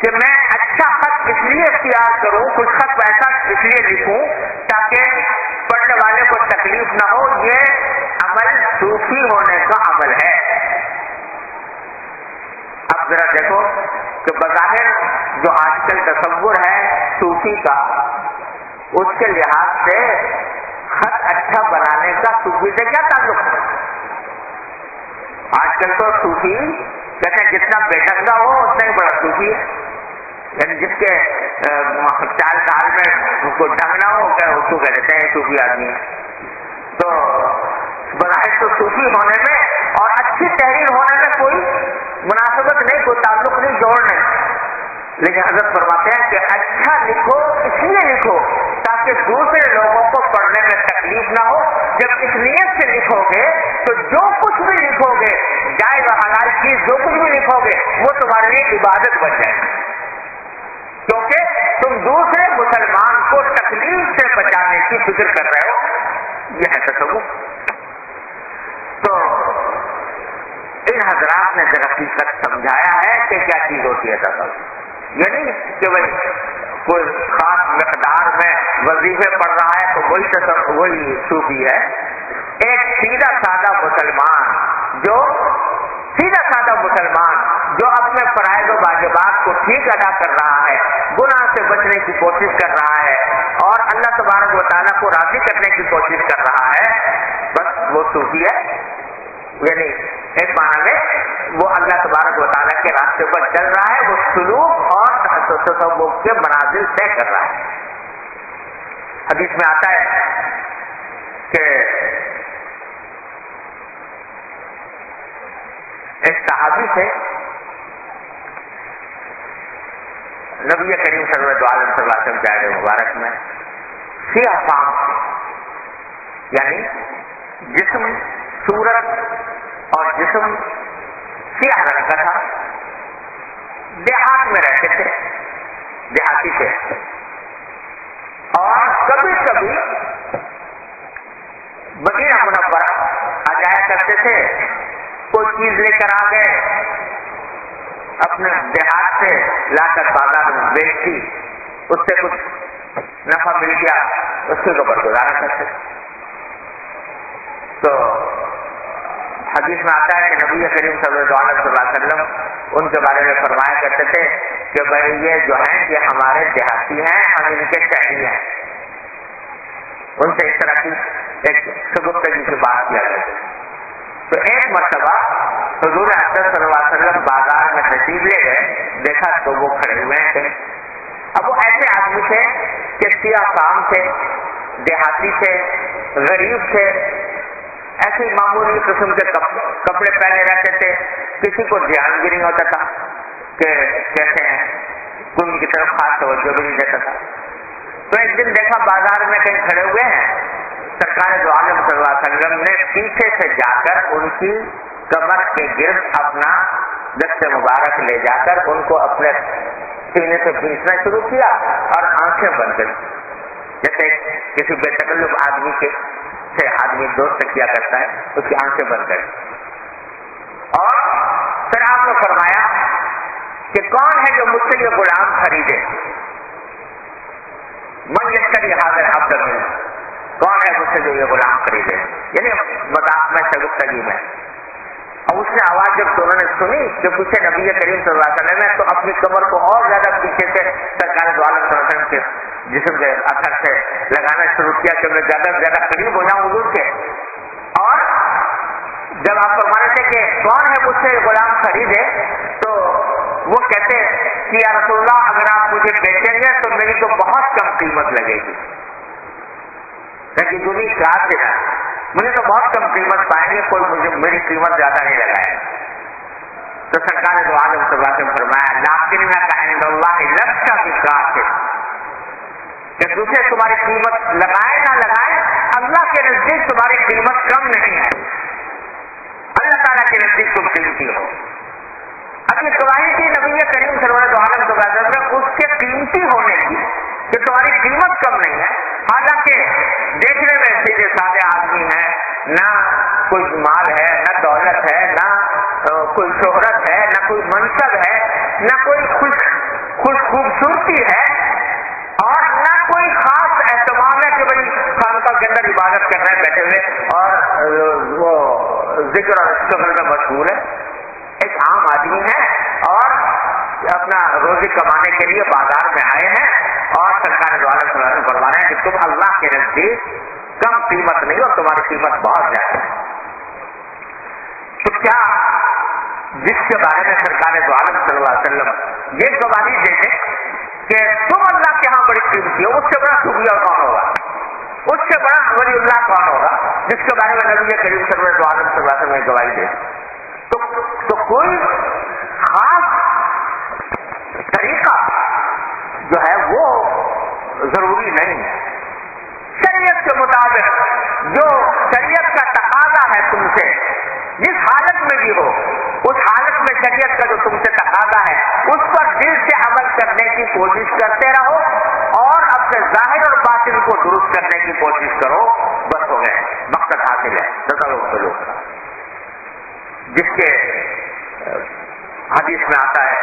کہ میں اچھا خط اس لیے اختیار کروں، کچھ خط ایسا اس لیے لکھوں تاکہ پڑھنے والے کو تکلیف نہ ہو، یہ عمل صوفی ہونے کا عمل ہے۔ اب ذرا دیکھو کہ بظاہر جو آج کل تصور ہے صوفی کا، اس کے لحاظ سے خط اچھا بنانے کا صوفی سے کیا تعلق ہے؟ آج کل تو صوفی کہتے ہیں جتنا بے ڈنگا ہو اتنا ہی بڑا صوفی ہے، یعنی جس کے 4 سال میں اس کو ڈنگ نہ ہو کہ اس کو کہہ دیتے ہیں صوفی آدمی ہے۔ تو بظاہر تو صوفی ہونے میں اور اچھی تحریر ہونے میں کوئی مناسبت نہیں، کوئی تعلق نہیں، جوڑ نہیں، لیکن حضرت فرماتے ہیں کہ اچھا لکھو اس لیے لکھو تاکہ دوسرے لوگوں کو پڑھنے میں تکلیف نہ ہو۔ جب اس نیت سے لکھو گے تو جو کچھ بھی لکھو گے، جائز و حلال چیز جو کچھ بھی لکھو گے وہ تمہارے لیے عبادت بن جائے گی، کیونکہ تم دوسرے مسلمان کو تکلیف سے بچانے کی فکر کر رہے ہو۔ یہ ہے تصور۔ تو ان حضرات نے در حقیقت سمجھایا ہے کہ کیا چیز ہوتی ہے تصور، یہ نہیں کہ بھائی کوئی خاص مقدار میں وظیفے پڑھ رہا ہے تو وہی صوفی ہے۔ ایک سیدھا سادہ مسلمان جو اپنے فرائض و واجبات کو ٹھیک ادا کر رہا ہے، گناہ سے بچنے کی کوشش کر رہا ہے اور اللہ تبارک و تعالیٰ کو راضی کرنے کی کوشش کر رہا ہے، بس وہ صوفی ہے۔ یعنی ایک معنی میں وہ اللہ تبارک و تعالیٰ کے راستے پر چل رہا ہے، وہ سلوک اور تصوف کے منازل طے کر رہا ہے۔ حدیث میں آتا ہے کہ ایک صحابی تھے، نبی کریم صلی اللہ علیہ وسلم کے عہد مبارک میں سیاہ فام، یعنی جسم صورت اور جسم سیاہ رنگ کا تھا، دیہات میں رہتے تھے، دیہاتی تھے، اور کبھی کبھی مدینہ منورہ آ جایا کرتے تھے، کوئی چیز لے کر آ گئے، اپنے دیہات سے لا کر بازار میں بیچتی، اس سے کچھ نفع مل گیا، اس کے اوپر گزارا کرتے۔ تو حدیث میں آتا ہے کہ نبی کریم صلی اللہ علیہ وسلم ان کے بارے میں فرمایا کرتے تھے کہ بھائی یہ جو ہیں یہ ہمارے دیہاتی ہیں، ہم ان کے شہری ہیں۔ ان سے اس طرح کی ایک سگفتگی کی بات کیا کرتے تھے۔ تو ایک مرتبہ حضور اکرم صلی اللہ علیہ وسلم بازار میں تشریف لے گئے، دیکھا تو وہ کھڑے ہوئے تھے۔ اب وہ ایسے آدمی تھے کہ سیاہ فام تھے، دیہاتی تھے، غریب تھے، ایسے معمولی قسم کے کپڑے پہنے رہتے تھے، کسی کو دھیان بھی نہیں ہوتا تھا کہ کیسے ہیں، کوئی ان کی طرف خاص توجہ بھی نہیں دیتا تھا۔ تو ایک دن دیکھا بازار میں کہیں کھڑے ہوئے ہیں سرکار دو عالم صلی اللہ علیہ وسلم نے پیچھے سے جا کر ان کی کمر کے گرد اپنا دست مبارک لے جا کر ان کو اپنے سینے سے کھینچنا شروع کیا اور آنکھیں بند کر، جیسے کسی بے تکلف آدمی سے آدمی دوست کیا کرتا ہے، اس کی آنکھیں بند کر، اور پھر آپ نے فرمایا کہ کون ہے جو مجھ سے یہ غلام خریدے، من یشتری حاضر عبد من، کون ہے مجھ سے جو یہ غلام خریدے، یعنی مذاق میں شگفتگی میں۔ اور اس نے آواز جب انہوں نے سنی کہ پوچھے نبی کریم صلی اللہ علیہ وسلم نے، تو اپنی کمر کو اور زیادہ پیچھے سے سرکار دو عالم صلی اللہ علیہ وسلم کے جسم کے اثر سے لگانا شروع کیا کہ میں زیادہ سے زیادہ قریب ہو جاؤں حضور کے۔ اور جب آپ فرمانے تھے کہ کون ہے مجھ سے غلام خریدے، تو وہ کہتے کہ یا رسول اللہ اگر آپ مجھے بیچیں گے تو میری تو بہت کم قیمت لگے گی، لیکن دنیا کا دینا مجھے تو بہت کم قیمت پائیں گے، کوئی مجھے میری قیمت زیادہ نہیں لگائے۔ تو سرکار دو عالم صلی اللہ علیہ وسلم فرمایا لاکنک عند اللہ لست بکاتب، کہ دوسرے تمہاری قیمت لگائے نہ لگائے، اللہ کے نزدیک تمہاری قیمت کم نہیں ہے، اللہ تعالیٰ کے نزدیک تم قیمتی ہو۔ اب یہ گواہی کی نبی کریم صلی اللہ علیہ وسلم اس کے قیمتی ہونے کی کہ تمہاری قیمت کم نہیں ہے، حالانکہ دیکھنے میں سیدھے سادے آدمی ہیں، نہ کوئی مال ہے، نہ دولت ہے، نہ کوئی شہرت ہے، نہ کوئی منصب ہے، نہ کوئی خوش خوبصورتی ہے، اور نہ کوئی خاص اہتمام ہے کہ بھائی خانقاہ کے اندر عبادت کر رہے ہیں بیٹھے ہوئے اور وہ ذکر اور شغل میں مشغول ہے۔ ایک عام آدمی ہے اور اپنا روزی کمانے کے لیے بازار میں آئے ہیں، اور سرکار دو عالم صلی اللہ علیہ وسلم فرما رہے ہیں کہ تم اللہ کے نزدیک کم قیمت نہیں ہو، تمہاری قیمت بہت زیادہ ہے۔ تو کیا جس کے بارے میں سرکار دو عالم صلی اللہ علیہ وسلم یہ گواہی دے دیں کہ تم اللہ کے ہاں بڑی قیمتی ہو، اس سے بڑا شکریہ کون ہوگا، اس سے بڑا ولی اللہ کون ہوگا جس کے بارے میں نبی کریم صلی اللہ علیہ وسلم نے گواہی دے؟ تو کوئی خاص طریقہ جو ہے وہ ضروری نہیں ہے، شریعت کے مطابق جو شریعت کا تقاضا ہے تم سے، جس حالت میں بھی ہو اس حالت میں شریعت کا جو تم سے تقاضا ہے اس پر دل سے عمل کرنے کی کوشش کرتے رہو، اور اپنے ظاہر اور باطن کو درست کرنے کی کوشش کرو، بس ہو گئے، مقصد حاصل ہے۔ تصور جس کے حدیث میں آتا ہے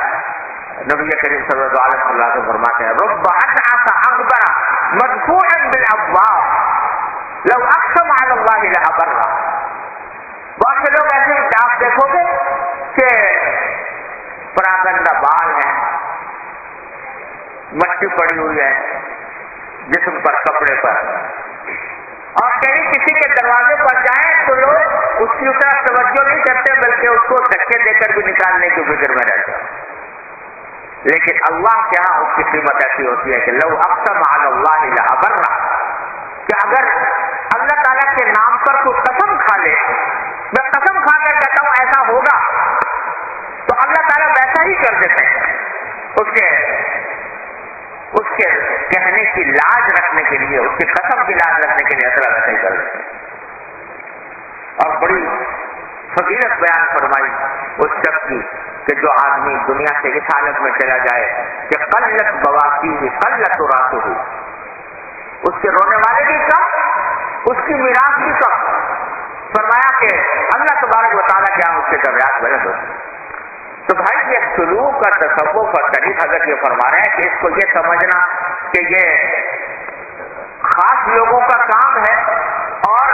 نبی کریم صلی اللہ علیہ وسلم فرماتے ہیں رب اشعث اغبر مدفوعا بالابواب لو اقسم علی اللہ لابرہ، بہت سے لوگ ایسے ہیں کہ آپ دیکھو گے کہ پراگندہ بال ہے، مٹی پڑی ہوئی ہے جسم پر، کپڑے پر، اور کہیں کسی کے دروازے پر جائیں تو لوگ اس کی طرف توجہ نہیں کرتے بلکہ اس کو دھکے دے کر بھی نکالنے کی فکر میں رہتے ہیں۔ لیکن اللہ کے ہاں اس کی قیمت ایسی ہوتی ہے کہ لو اقسم علی اللہ لابرہ، کہ اگر اللہ تعالیٰ کے نام پر کوئی قسم کھا لے، میں قسم کھا کر کہتا ہوں ایسا ہوگا، تو اللہ تعالیٰ ویسا ہی کر دیتے ہیں، اس کے کہنے کی لاج رکھنے کے لیے، اس کی قسم کی لاج رکھنے کے لیے اللہ ویسا ہی کر دیتے ہیں۔ اور بڑی فضیلت بیان فرمائی اس شخص کی کہ جو آدمی دنیا سے اس حالت میں چلا جائے کہ قلت بواقی قلت راتہ، اس کے رونے والے بھی کم، اس کی میراث بھی کم، فرمایا کہ اللہ تبارک و تعالیٰ کیا اس کے درجات بلند ہوتے ہیں۔ تو بھائی یہ سلوک اور تصوف اور طریق حضرت یہ فرما رہے ہیں کہ اس کو یہ سمجھنا کہ یہ خاص لوگوں کا کام ہے اور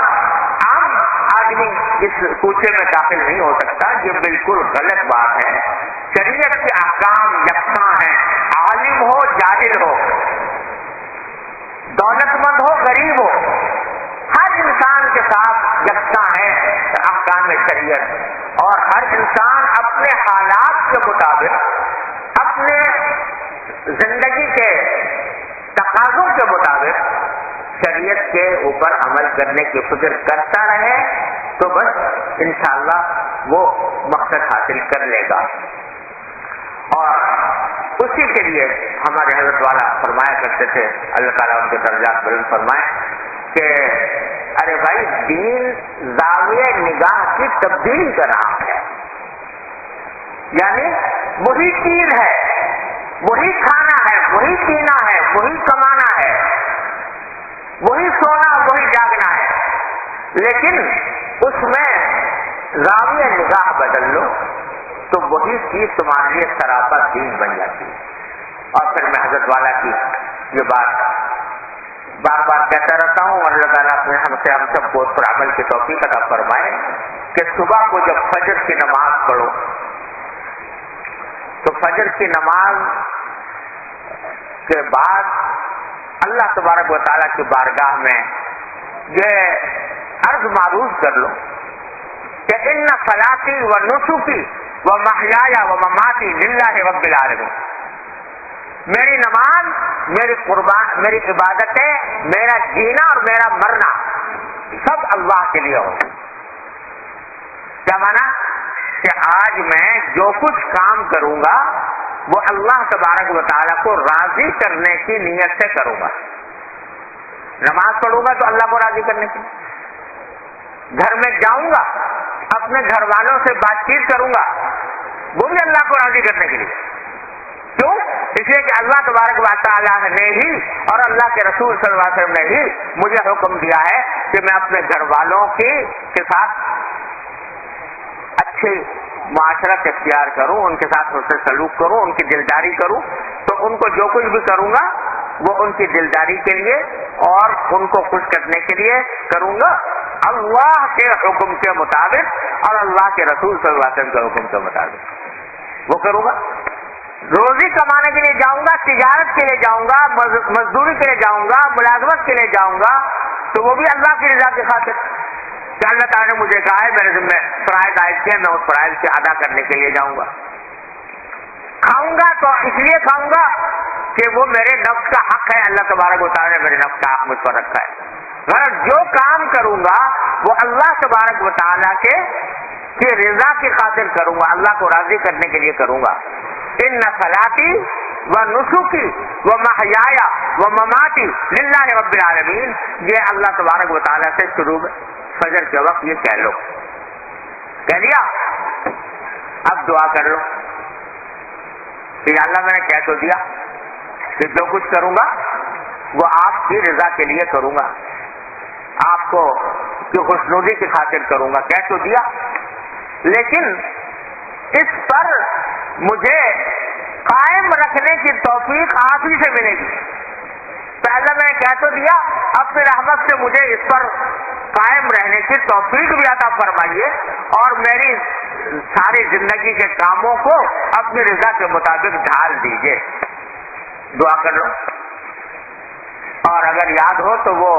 عام آدمی اس کوچے میں داخل نہیں ہو سکتا، یہ بالکل غلط بات ہے۔ شریعت کے احکام یکساں ہیں، عالم ہو جاہل ہو، دولت مند ہو غریب ہو، ہر انسان کے ساتھ یکساں ہے احکام شریعت، اور ہر انسان اپنے حالات کے مطابق، اپنے زندگی کے تقاضوں کے مطابق شریعت کے اوپر عمل کرنے کی فکر کرتا رہے تو بس انشاءاللہ وہ مقصد حاصل کر لے گا۔ اور اسی کے لیے ہمارے حضرت والا فرمایا کرتے تھے، اللہ تعالیٰ ان کے درجات بلند فرمائے، کہ ارے بھائی دین زاویہ نگاہ کی تبدیلی کا نام ہے، یعنی وہی چیز ہے، وہی کھانا ہے، وہی پینا ہے، وہی کمانا ہے، وہی سونا، وہی جاگنا ہے، لیکن اس میں زاویہ نگاہ بدل لو تو وہی چیز تمہارے لیے سراپا دین بن جاتی ہے۔ اور پھر میں حضرت والا کی یہ بات بار بار کہتا رہتا ہوں، اور اللہ تعالیٰ اپنے ہم سب کو اس پر عمل کی توفیق عطا فرمائے کہ صبح کو جب فجر کی نماز پڑھو تو فجر کی نماز کے بعد اللہ تبارک و تعالیٰ کی بارگاہ میں یہ عرض معروض کر لو کہ ان صلاتی و نسکی و محیایا و مماتی للہ رب العالمین، میری نماز، میری قربان، میری عبادتیں، میرا جینا اور میرا مرنا سب اللہ کے لیے ہو۔ کیا مانا کہ آج میں جو کچھ کام کروں گا وہ اللہ تبارک و تعالیٰ کو راضی کرنے کی نیت سے کروں گا۔ نماز پڑھوں گا تو اللہ کو راضی کرنے کی، گھر میں جاؤں گا اپنے گھر والوں سے بات چیت کروں گا وہ بھی اللہ کو راضی کرنے کے لیے۔ کیوں؟ اس لیے کہ اللہ تبارک و تعالیٰ نے ہی اور اللہ کے رسول صلی اللہ علیہ وسلم نے ہی مجھے حکم دیا ہے کہ میں اپنے گھر والوں کے ساتھ اچھے معاشرت اختیار کروں، ان کے ساتھ حسن سلوک کروں، ان کی دلداری کروں، تو ان کو جو کچھ بھی کروں گا وہ ان کی دلداری کے لیے اور ان کو خوش کرنے کے لیے کروں گا، اللہ کے حکم کے مطابق اور اللہ کے رسول صلی اللہ علیہ وسلم کے حکم کے مطابق وہ کروں گا۔ روزی کمانے کے لیے جاؤں گا، تجارت کے لیے جاؤں گا، مزدوری کے لیے جاؤں گا، ملازمت کے لیے جاؤں گا، تو وہ بھی اللہ کی رضا کی خاطر کہ اللہ تعالیٰ نے مجھے کہا ہے میرے ذمہ فرائض عائد کیا، میں اس فرائض سے ادا کرنے کے لیے جاؤں گا۔ کھاؤں گا تو اس لیے کھاؤں گا کہ وہ میرے نفس کا حق ہے، اللہ تبارک و تعالیٰ نے میرے نفس کا حق مجھ پر رکھا ہے۔ غرض جو کام کروں گا وہ اللہ تبارک و تعالیٰ کی رضا کی خاطر کروں گا، اللہ کو راضی کرنے کے لیے کروں گا۔ ان صلاتی و نسکی و محیایا و مماتی للہ رب العالمین، یہ اللہ تبارک و تعالیٰ سے شروع فجر کے وقت یہ کہہ لو، کہہ لیا، اب دعا کر لو کہ اللہ میں نے کہہ تو دیا کہ جو کچھ کروں گا وہ آپ کی رضا کے لیے کروں گا، آپ کو کی خوشنودی کی خاطر کروں گا، کہہ تو دیا، لیکن اس پر مجھے قائم رکھنے کی توفیق آپ ہی سے ملے گی۔ پہلے میں نے کہہ تو دیا، اپنی رحمت سے مجھے اس پر قائم رہنے کی توفیق بھی عطا فرمائیے اور میری ساری زندگی کے کاموں کو اپنی رضا کے مطابق ڈھال دیجیے۔ دعا کر لو، اور اگر یاد ہو تو وہ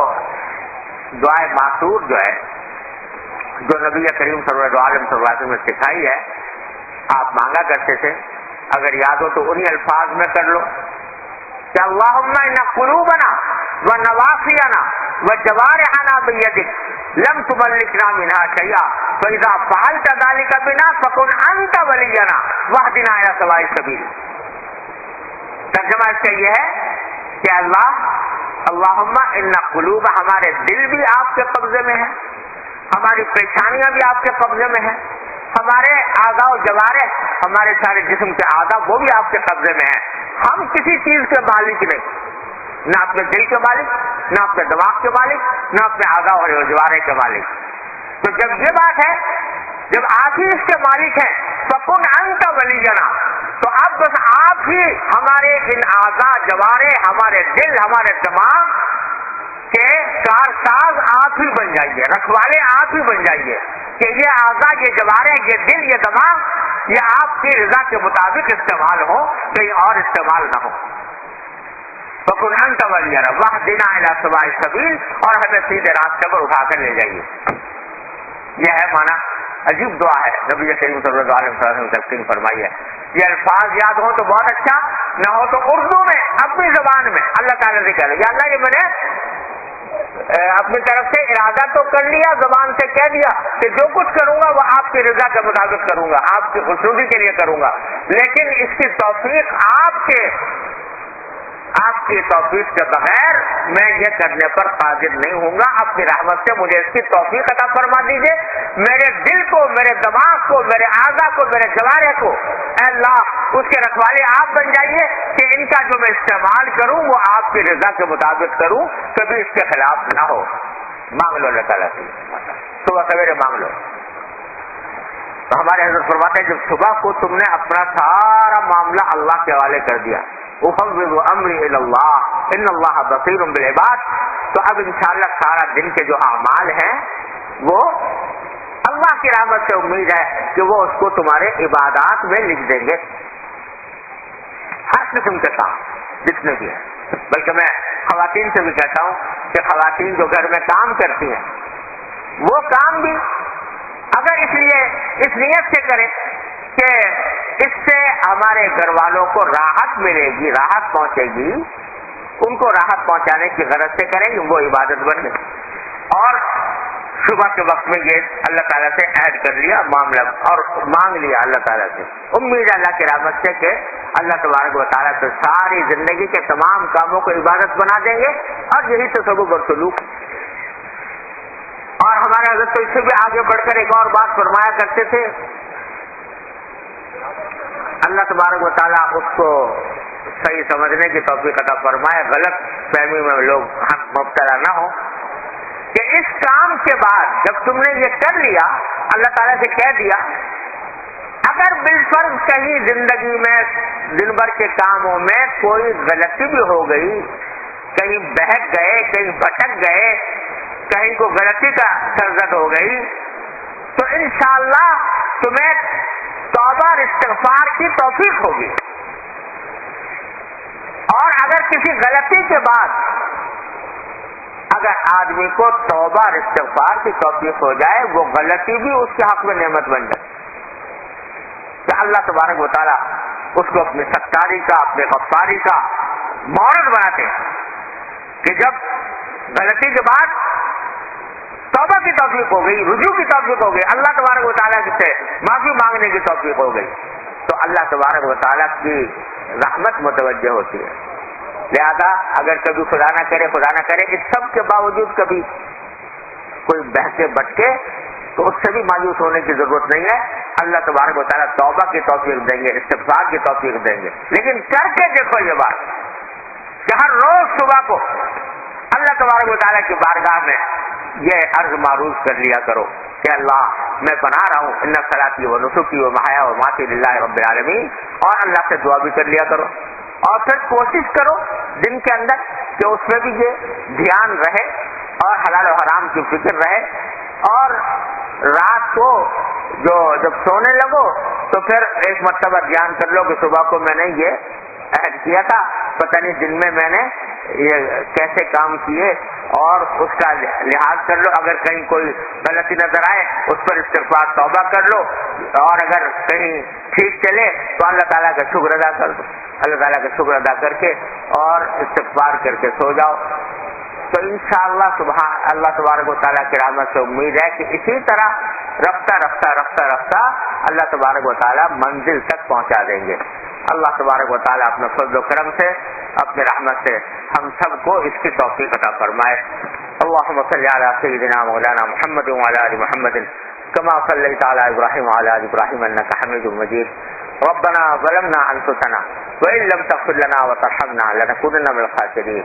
دعائے معصور جو ہے جو نبی کریم صلی اللہ علیہ وسلم نے سکھائی ہے، آپ مانگا کرتے تھے، اگر یاد ہو تو انہی الفاظ میں کر لو کہ اللہم ان قلوبنا و نواصینا و جوارحنا بیدک لم تملکنا منها شیئا فاذا فعلت ذلك بنا فکن انت ولینا واہدنا الی سواء السبیل۔ ترجمہ اس کا یہ ہے کہ اللہم ان قلوب، ہمارے دل بھی آپ کے قبضے میں ہیں، ہماری پریشانیاں بھی آپ کے قبضے میں ہیں، ہمارے اعضاء و جوارح، ہمارے سارے جسم کے اعضاء وہ بھی آپ کے قبضے میں ہیں، ہم کسی چیز کے مالک نہیں، نہ اپنے دل کے مالک، نہ اپنے دماغ کے مالک، نہ اپنے اعضاء و جوارح کے مالک۔ تو جب یہ بات ہے، جب آپ ہی اس کے مالک ہیں فکن انت ولینا، تو اب بس آپ ہی ہمارے ان اعضاء، جوارح، ہمارے دل، ہمارے دماغ کے کارساز آپ ہی بن جائیے، رکھوالے آپ ہی بن جائیے کہ یہ اعضاء، یہ جوارح، یہ دل، یہ دماغ یہ آپ کی رضا کے مطابق استعمال ہو، کہیں اور استعمال نہ ہو۔ فکن انت ولینا واہدنا الی سواء السبیل، اور ہمیں سیدھے راستے پر اٹھا کر لے جائیے۔ یہ ہے مانا، عجیب دعا ہے، نبی کریم صلی اللہ علیہ وسلم نے تلقین فرمائی ہے۔ یہ الفاظ یاد ہو تو بہت اچھا، نہ ہو تو اردو میں اپنی زبان میں اللہ تعالیٰ سے کہہ لو، یا اللہ یہ میں نے اپنی طرف سے ارادہ تو کر لیا، زبان سے کہہ دیا کہ جو کچھ کروں گا وہ آپ کی رضا کے مطابق کروں گا، آپ کی خوشنودی کے لیے کروں گا، لیکن اس کی توفیق آپ کے آپ کی توفیق کے بغیر میں یہ کرنے پر قادر نہیں ہوں گا. اپنی رحمت سے مجھے اس کی توفیق عطا فرما دیجیے. میرے دل کو، میرے دماغ کو، میرے اعضاء کو، میرے جوارح کو اے اللہ اس کے رکھوالے آپ بن جائیے کہ ان کا جو میں استعمال کروں وہ آپ کی رضا کے مطابق کروں، کبھی اس کے خلاف نہ ہو. مانگ لو اللہ تعالیٰ سے، صبح سویرے مانگ لو. تو ہمارے حضرت فرماتے ہیں جب صبح کو تم نے اپنا سارا معاملہ اللہ کے حوالے کر دیا، افوض امری الی اللہ ان اللہ بصیر بالعباد، تو اب انشاءاللہ سارا دن کے جو اعمال ہیں وہ اللہ کی رحمت سے امید ہے کہ وہ اس کو تمہارے عبادات میں لکھ دیں گے. ہر قسم کے کام جتنے بھی ہیں، بلکہ میں خواتین سے بھی کہتا ہوں کہ خواتین جو گھر میں کام کرتی ہیں وہ کام بھی اگر اس نیت سے کریں کہ اس سے ہمارے گھر والوں کو راحت ملے گی، راحت پہنچے گی، ان کو راحت پہنچانے کی غرض سے کریں گے، وہ عبادت بن گئی. اور صبح کے وقت میں یہ اللہ تعالیٰ سے عہد کر لیا معاملہ اور مانگ لیا اللہ تعالیٰ سے، امید اللہ کی رحمت سے کہ اللہ تبارک و تعالیٰ سے ساری زندگی کے تمام کاموں کو عبادت بنا دیں گے. اور یہی تصوف اور سلوک. اور ہمارے حضرت تو اس سے بھی آگے بڑھ کر ایک اور بات فرمایا کرتے تھے، اللہ تبارک و تعالیٰ اس کو صحیح سمجھنے کی توفیق عطا فرمائے، غلط فہمی میں لوگ مبتلا نہ ہو، کہ اس کام کے بعد جب تم نے یہ کر لیا اللہ تعالیٰ سے کہہ دیا، اگر بالفرض کہیں زندگی میں دن بھر کے کاموں میں کوئی غلطی بھی ہو گئی، کہیں بہک گئے، کہیں بھٹک گئے، کہیں کو غلطی کا سرزد ہو گئی، تو انشاءاللہ تمہیں توبہ اور استغفار کی توفیق ہوگی. اور اگر کسی غلطی کے بعد اگر آدمی کو توبہ اور استغفار کی توفیق ہو جائے، وہ غلطی بھی اس کے حق میں نعمت بن جائے کہ اللہ تبارک و تعالیٰ اس کو اپنی ستاری کا، اپنے غفاری کا مورد بناتے ہیں کہ جب غلطی کے بعد توبہ کی توفیق ہو گئی، رجوع کی توفیق ہو گئی، اللہ تبارک و تعالیٰ سے معافی مانگنے کی توفیق ہو گئی، تو اللہ تبارک و تعالیٰ کی رحمت متوجہ ہوتی ہے. لہذا اگر کبھی خدا نہ کرے اس سب کے باوجود کبھی کوئی بہکے بٹکے تو اس سے بھی مایوس ہونے کی ضرورت نہیں ہے. اللہ تبارک و تعالیٰ توبہ کی توفیق دیں گے، استغفار کی توفیق دیں گے. لیکن کر کے دیکھو یہ بات کہ ہر روز صبح کو اللہ تبارک و تعالیٰ کی بارگاہ میں یہ عرض معروض کر لیا کرو کہ اللہ میں پناہ رہا ہوں ان صلاتی و نسکی و محیا و ماتی للہ رب العالمین، اور اللہ سے دعا بھی کر لیا کرو. اور پھر کوشش کرو دن کے اندر کہ اس میں بھی یہ دھیان رہے اور حلال و حرام کی فکر رہے. اور رات کو جب سونے لگو تو پھر ایک مرتبہ دھیان کر لو کہ صبح کو میں نے یہ عہد کیا تھا، پتہ نہیں دن میں نے یہ کیسے کام کیے، اور اس کا لحاظ کر لو. اگر کہیں کوئی غلطی نظر آئے اس پر استغفار توبہ کر لو، اور اگر کہیں ٹھیک چلے تو اللہ تعالیٰ کا شکر ادا کر دو. اللہ تعالیٰ کا شکر ادا کر کے اور استغفار کر کے سو جاؤ. تو انشاءاللہ سبحان اللہ تبارک و تعالیٰ کی رحمت سے امید ہے کہ اسی طرح رفتہ رفتہ اللہ تبارک و تعالیٰ منزل تک پہنچا دیں گے. اللہ تبارک و تعالیٰ اپنے فضل و کرم سے، اپنے رحمت سے ہم سب کو اس کی توفیق عطا فرمائے. اللہم صلی علی سیدنا مولانا محمد وعلی آل محمد کما صلیت علی ابراہیم وعلی آل ابراہیم انک حمید مجید. ربنا ظلمنا انفسنا وان لم تغفر لنا وترحمنا لنکونن من الخاسرین.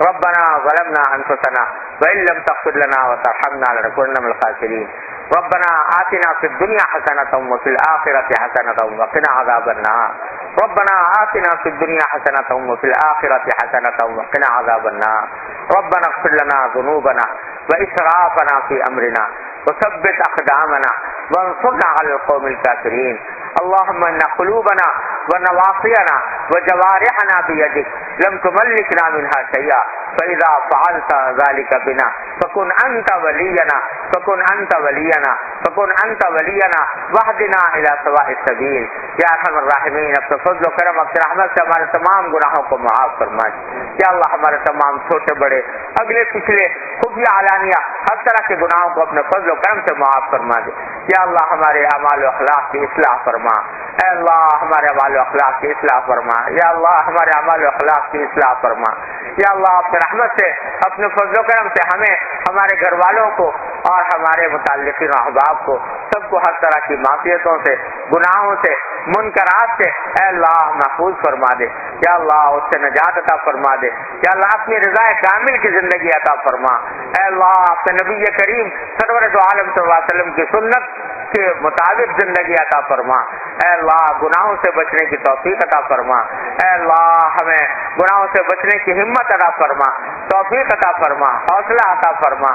ربنا ظلمنا انفسنا وان لم تغفر لنا وترحمنا لنكونن من الخاسرين. ربنا آتنا في الدنيا حسنة وفي الآخرة حسنة وقنا عذاب النار. ربنا آتنا في الدنيا حسنة وفي الآخرة حسنة وقنا عذاب النار. ربنا اغفر لنا ذنوبنا وإسرافنا في أمرنا وثبت أقدامنا وانصرنا على القوم الكافرين. اللهم إن قلوبنا ونواصينا وجوارحنا بيدك لم تملكنا منها شيئا فإذا فعلت ذلك بنا فكن أنت ولينا واهدنا إلى سواء السبيل. یا ارحم الراحمین اپنے فضل و کرم اپنے رحمت سے ہمارے تمام گناہوں کو معاف فرما. یا اللہ ہمارے تمام چھوٹے بڑے اگلے پچھلے خفیہ علانیہ ہر طرح کے گناہوں کو اپنے فضل و کرم سے معاف فرما دے. یا اللہ ہمارے اعمال و اخلاق کی اصلاح فرما. اے اللہ ہمارے اعمال و اخلاق کی اصلاح فرما، یا اللہ ہمارے اعمال و اخلاق کی اصلاح فرما، یا اللہ اپنے رحمت سے اپنے فضل و کرم سے ہمیں، ہمارے گھر والوں کو اور ہمارے متعلقین احباب کو سب کو ہر طرح کی معصیتوں سے، گناہوں سے، منکرات سے اے اللہ محفوظ فرما دے، یا اللہ اس سے نجات عطا فرما دے، یا اللہ اپنی رضا کامل کی زندگی عطا فرما، اے اللہ اپنے نبی کریم سرور دو عالم صلی اللہ علیہ وسلم کی سنت کے مطابق زندگی عطا فرما، اے اللہ گناہوں سے بچنے کی توفیق عطا فرما، اے اللہ ہمیں گناہوں سے بچنے کی ہمت عطا فرما، توفیق عطا فرما، حوصلہ عطا فرما،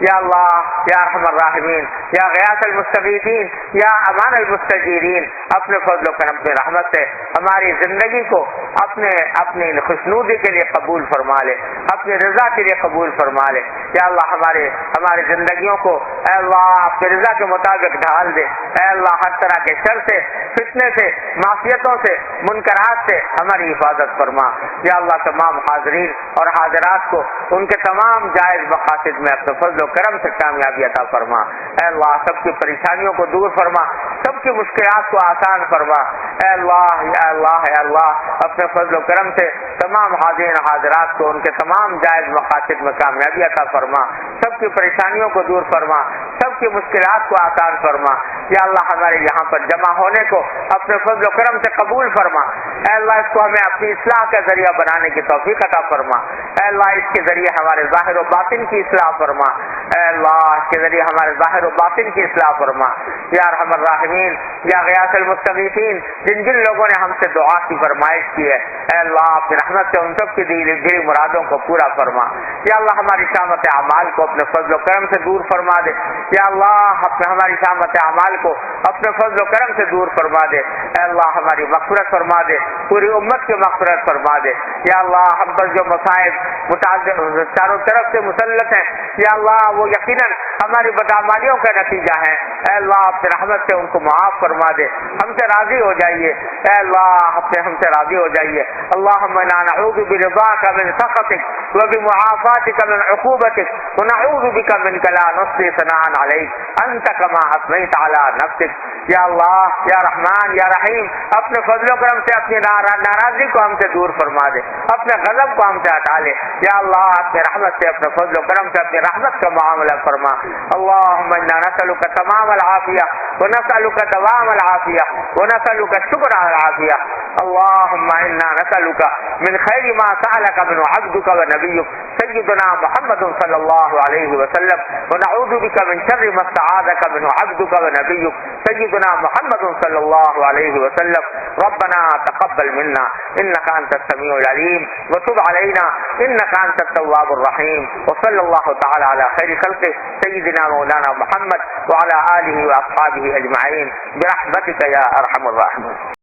یا اللہ یا ارحم الراحمین، یا غیاث المستغیثین، یا امان المستجیرین، اپنے فضل و کرم کی رحمت سے ہماری زندگی کو اپنے خوشنودی کے لیے قبول فرما لے، اپنی رضا کے لیے قبول فرما لے، یا اللہ ہماری زندگیوں کو اے اللہ اپنی رضا کے مطابق ڈھال دے، اے اللہ ہر طرح کے شر سے، فتنے سے، معصیتوں سے، منکرات سے ہماری حفاظت فرما، یا اللہ تمام حاضرین اور حاضرات کو ان کے تمام جائز مقاصد میں اپنے فضل و کرم سے کامیابی عطا فرما، اے اللہ سب کی پریشانیوں کو دور فرما، سب کی مشکلات کو آسان فرما، اے اللہ یا اللہ یا اللہ اپنے فضل و کرم سے تمام حاضرین حاضرات کو ان کے تمام جائز مقاصد میں کامیابی عطا فرما، سب کی پریشانیوں کو دور فرما، سب کی مشکلات کو آسان فرما، یا اللہ ہمارے یہاں پر جمع ہونے کو اپنے فضل و کرم سے قبول فرما، اے اللہ اس کو ہمیں اپنی اصلاح کا ذریعہ بنانے کی توفیق عطا فرما، اے اللہ اس کے ذریعے ہمارے ظاہر و باطن کی اصلاح فرما، اے اللہ اس کے ذریعے ہمارے ظاہر و باطن کی اصلاح فرما، یا ارحم الراحمین، یا غیاث المستغیثین، جن لوگوں نے ہم سے دعا کی فرمائش کی ہے اے اللہ اپنی رحمت سے ان سب کی دلی مرادوں کو پورا فرما، یا اللہ ہماری شامت اعمال کو اپنے فضل و کرم سے دور فرما دے، یا اللہ ہماری شامت اعمال کو اپنے فضل و کرم سے دور فرما دے، اے اللہ ہماری مغفرت فرما دے، پوری امت کی مغفرت فرما دے، یا اللہ ہم پر جو مصائب متعدد چاروں طرف سے مسلط ہیں یا اللہ وہ یقیناً ہماری بدعمالیوں کا نتیجہ ہے، اے اللہ اپنے رحمت سے ان کو معاف فرما دے، ہم سے راضی ہو جائیے، اے اللہ ہم سے راضی ہو جائیے، اللہم انا نعوذ برضاک من سخطک وبمعافاتک من عقوبتک ونعوذ بک منک لا نحصی ثناء علیک انت کما اثنیت علی نفسک، یا اللہ یا رحمان یا رحیم اپنے فضل و کرم سے اپنی ناراضی کو ہم سے دور فرما دے، اپنے غضب کو ہم سے ہٹا لے، یا اللہ اپنے رحمت سے اپنے فضل و کرم سے اپنی رحمت کا معاملہ فرما، اللہم انا نسألک تمام العافیہ ونسألک دوام العافیہ ونسألک شکر العافیہ، اللہم انا نسألک من خیر ما سألک من عبدک ونبیک سیدنا محمد صلی اللہ علیہ وسلم ونعوذ بک من شر ما استعاذک من عبدک ونبیک سیدنا محمد صلی اللہ علیہ وسلم، ربنا تقبل منا انک انت السمیع العلیم وتب علینا انک انت التواب الرحیم، وصلی اللہ تعالی علی خیر خلقہ سیدنا مولانا محمد وعلى آلہ واصحابہ اجمعین برحمتک یا ارحم الراحمین۔